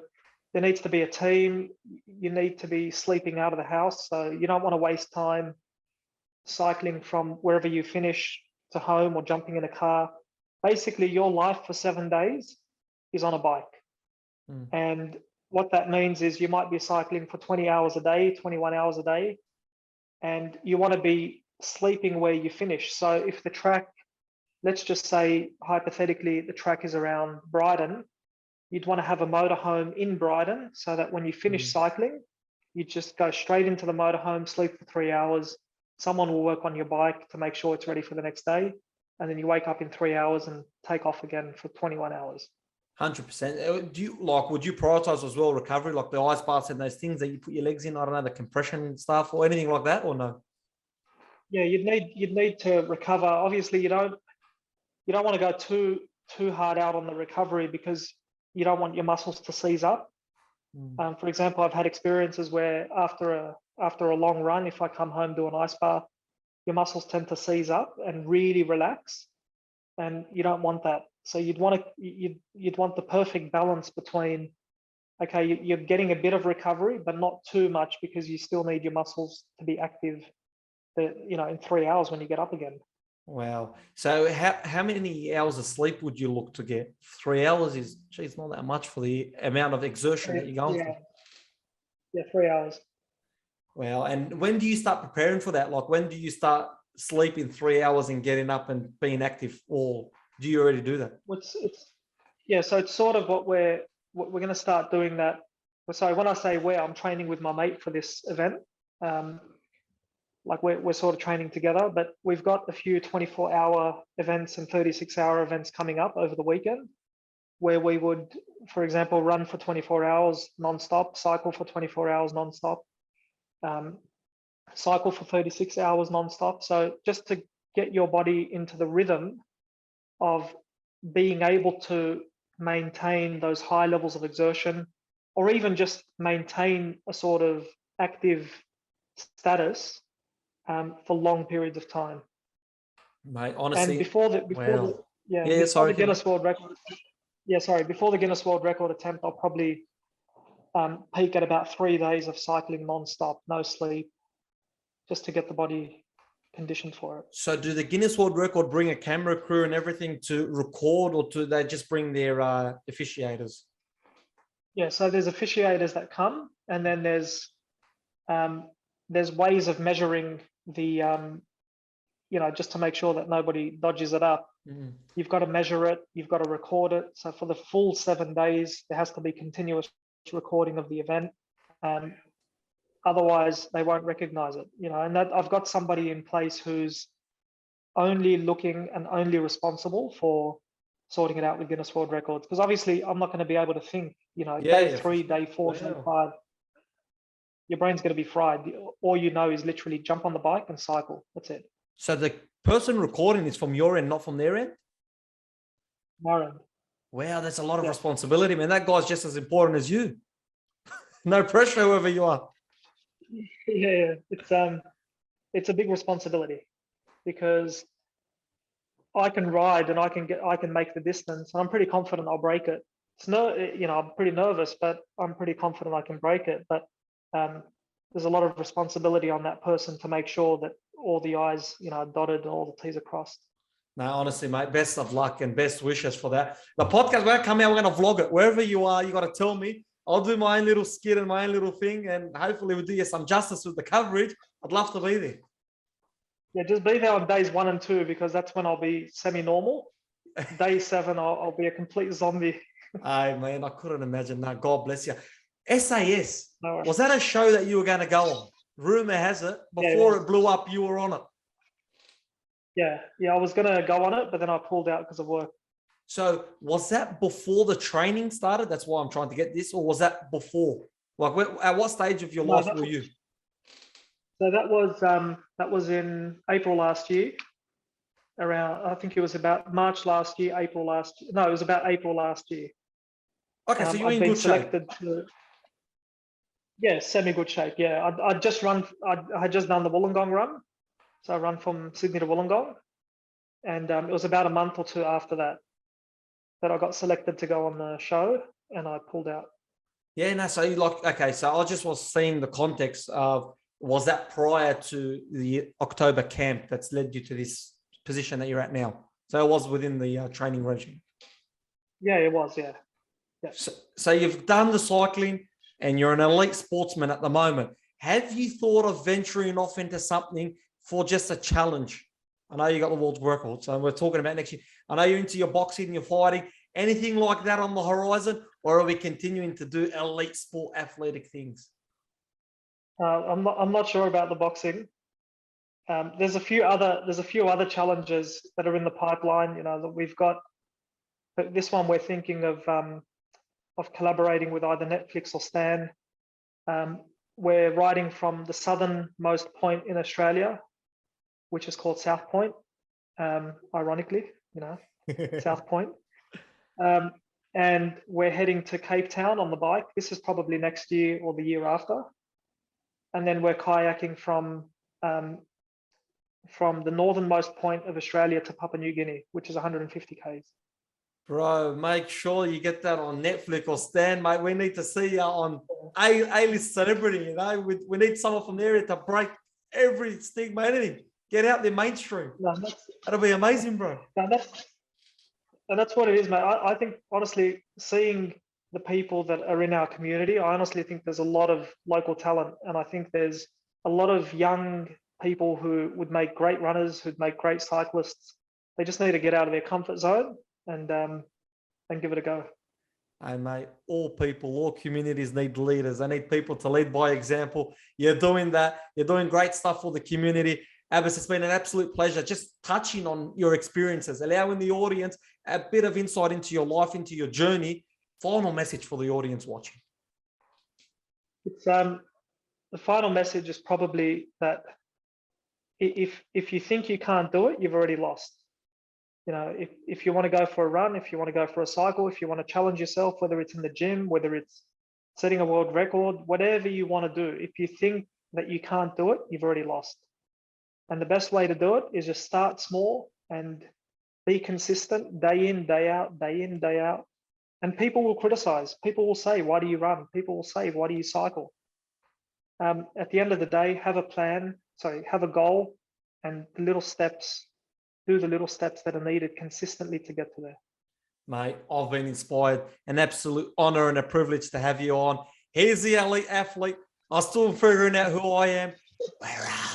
there needs to be a team. You need to be sleeping out of the house. So you don't want to waste time cycling from wherever you finish to home or jumping in a car. Basically, your life for 7 days is on a bike. And what that means is you might be cycling for 20 hours a day, 21 hours a day, and you want to be sleeping where you finish. So if the track, let's just say hypothetically the track is around Brighton, you'd want to have a motorhome in Brighton so that when you finish cycling, you just go straight into the motorhome, sleep for 3 hours. Someone will work on your bike to make sure it's ready for the next day. And then you wake up in 3 hours and take off again for 21 hours. 100%. Would you prioritize as well recovery, like the ice baths and those things that you put your legs in? I don't know, the compression stuff or anything like that, or no? Yeah, you'd need to recover. Obviously, you don't want to go too hard out on the recovery because you don't want your muscles to seize up. For example, I've had experiences where after a long run, if I come home, do an ice bath, your muscles tend to seize up and really relax, and you don't want that. So you'd want the perfect balance between, okay, you're getting a bit of recovery, but not too much because you still need your muscles to be active, in 3 hours when you get up again. Wow. So how many hours of sleep would you look to get? 3 hours is, geez, not that much for the amount of exertion that you're going through. Yeah, 3 hours. Wow. And when do you start preparing for that? Like when do you start sleeping 3 hours and getting up and being active, or do you already do that? So it's sort of what we're going to start doing that. So when I say I'm training with my mate for this event. Like we're sort of training together, but we've got a few 24-hour events and 36-hour events coming up over the weekend where we would, for example, run for 24 hours non-stop, cycle for 24 hours non-stop, cycle for 36 hours non-stop. So just to get your body into the rhythm of being able to maintain those high levels of exertion, or even just maintain a sort of active status for long periods of time. Mate, honestly. And before the Guinness World Record. Before the Guinness World Record attempt, I'll probably peak at about 3 days of cycling non-stop, no sleep, just to get the body conditioned for it. So do the Guinness World Record bring a camera crew and everything to record, or do they just bring their officiators? Yeah, so there's officiators that come, and then there's ways of measuring the, just to make sure that nobody dodges it up. You've got to measure it, you've got to record it. So for the full 7 days, there has to be continuous recording of the event. Otherwise, they won't recognize it, and that I've got somebody in place who's only looking and only responsible for sorting it out with Guinness World Records. Because obviously, I'm not going to be able to think, day 3, day 4, day 5. Your brain's going to be fried. All you know is literally jump on the bike and cycle. That's it. So the person recording is from your end, not from their end? My end. Wow, that's a lot of Yeah. responsibility, man. That guy's just as important as you. No pressure, whoever you are. Yeah, it's a big responsibility because I can ride and I can make the distance, and I'm pretty confident I'll break it. I'm pretty nervous, but I'm pretty confident I can break it. But there's a lot of responsibility on that person to make sure that all the I's, are dotted and all the T's are crossed. No, honestly, mate, best of luck and best wishes for that. The podcast, when I come out, we're going to vlog it. Wherever you are, you got to tell me. I'll do my own little skit and my own little thing, and hopefully we'll do you some justice with the coverage. I'd love to be there. Yeah, just be there on days 1 and 2 because that's when I'll be semi-normal. Day 7, I'll be a complete zombie. Hey, man, I couldn't imagine. No, God bless you. SAS, No worries. was that a show that you were going to go on? Rumor has it, before it blew up, you were on it. Yeah, I was going to go on it, but then I pulled out because of work. So was that before the training started? That's why I'm trying to get this, or was that before? Like, at what stage of your life were you? So that was in April last year. I think it was about March last year, April last year. No, it was about April last year. Okay, so you're I'd in been good shape. selected to, yeah, semi good shape. Yeah, I had just done the Wollongong run, so I run from Sydney to Wollongong, and it was about a month or 2 after that I got selected to go on the show, and I pulled out. Yeah, no, so okay, so I just was seeing the context of, was that prior to the October camp that's led you to this position that you're at now? So it was within the training regime. Yeah, it was, yeah. So you've done the cycling and you're an elite sportsman at the moment. Have you thought of venturing off into something for just a challenge? I know you got the world record, so we're talking about next year. I know you're into your boxing, your fighting, anything like that on the horizon, or are we continuing to do elite sport athletic things? I'm not sure about the boxing. There's a few other challenges that are in the pipeline. That we've got. But this one we're thinking of collaborating with either Netflix or Stan. We're riding from the southernmost point in Australia, which is called South Point. Ironically, South Point. And we're heading to Cape Town on the bike. This is probably next year or the year after. And then we're kayaking from the northernmost point of Australia to Papua New Guinea, which is 150 k's. Bro, make sure you get that on Netflix or Stan, mate. We need to see you on A-list celebrity, We need someone from the area to break every stigma, anything. Get out there mainstream. That'll be amazing, bro. That's what it is, mate. I think, honestly, seeing the people that are in our community, I honestly think there's a lot of local talent. And I think there's a lot of young people who would make great runners, who'd make great cyclists. They just need to get out of their comfort zone and give it a go. Hey, mate, all people, all communities need leaders. They need people to lead by example. You're doing that. You're doing great stuff for the community. Abbas, it's been an absolute pleasure just touching on your experiences, allowing the audience a bit of insight into your life, into your journey. Final message for the audience watching. It's the final message is probably that if you think you can't do it, you've already lost. If you want to go for a run, if you want to go for a cycle, if you want to challenge yourself, whether it's in the gym, whether it's setting a world record, whatever you want to do, if you think that you can't do it, you've already lost. And the best way to do it is just start small and be consistent, day in, day out, day in, day out. And people will criticize. People will say, why do you run? People will say, why do you cycle? At the end of the day, have a goal and do the little steps that are needed consistently to get to there. Mate, I've been inspired. An absolute honor and a privilege to have you on. Here's the elite athlete. I'm still figuring out who I am. Where are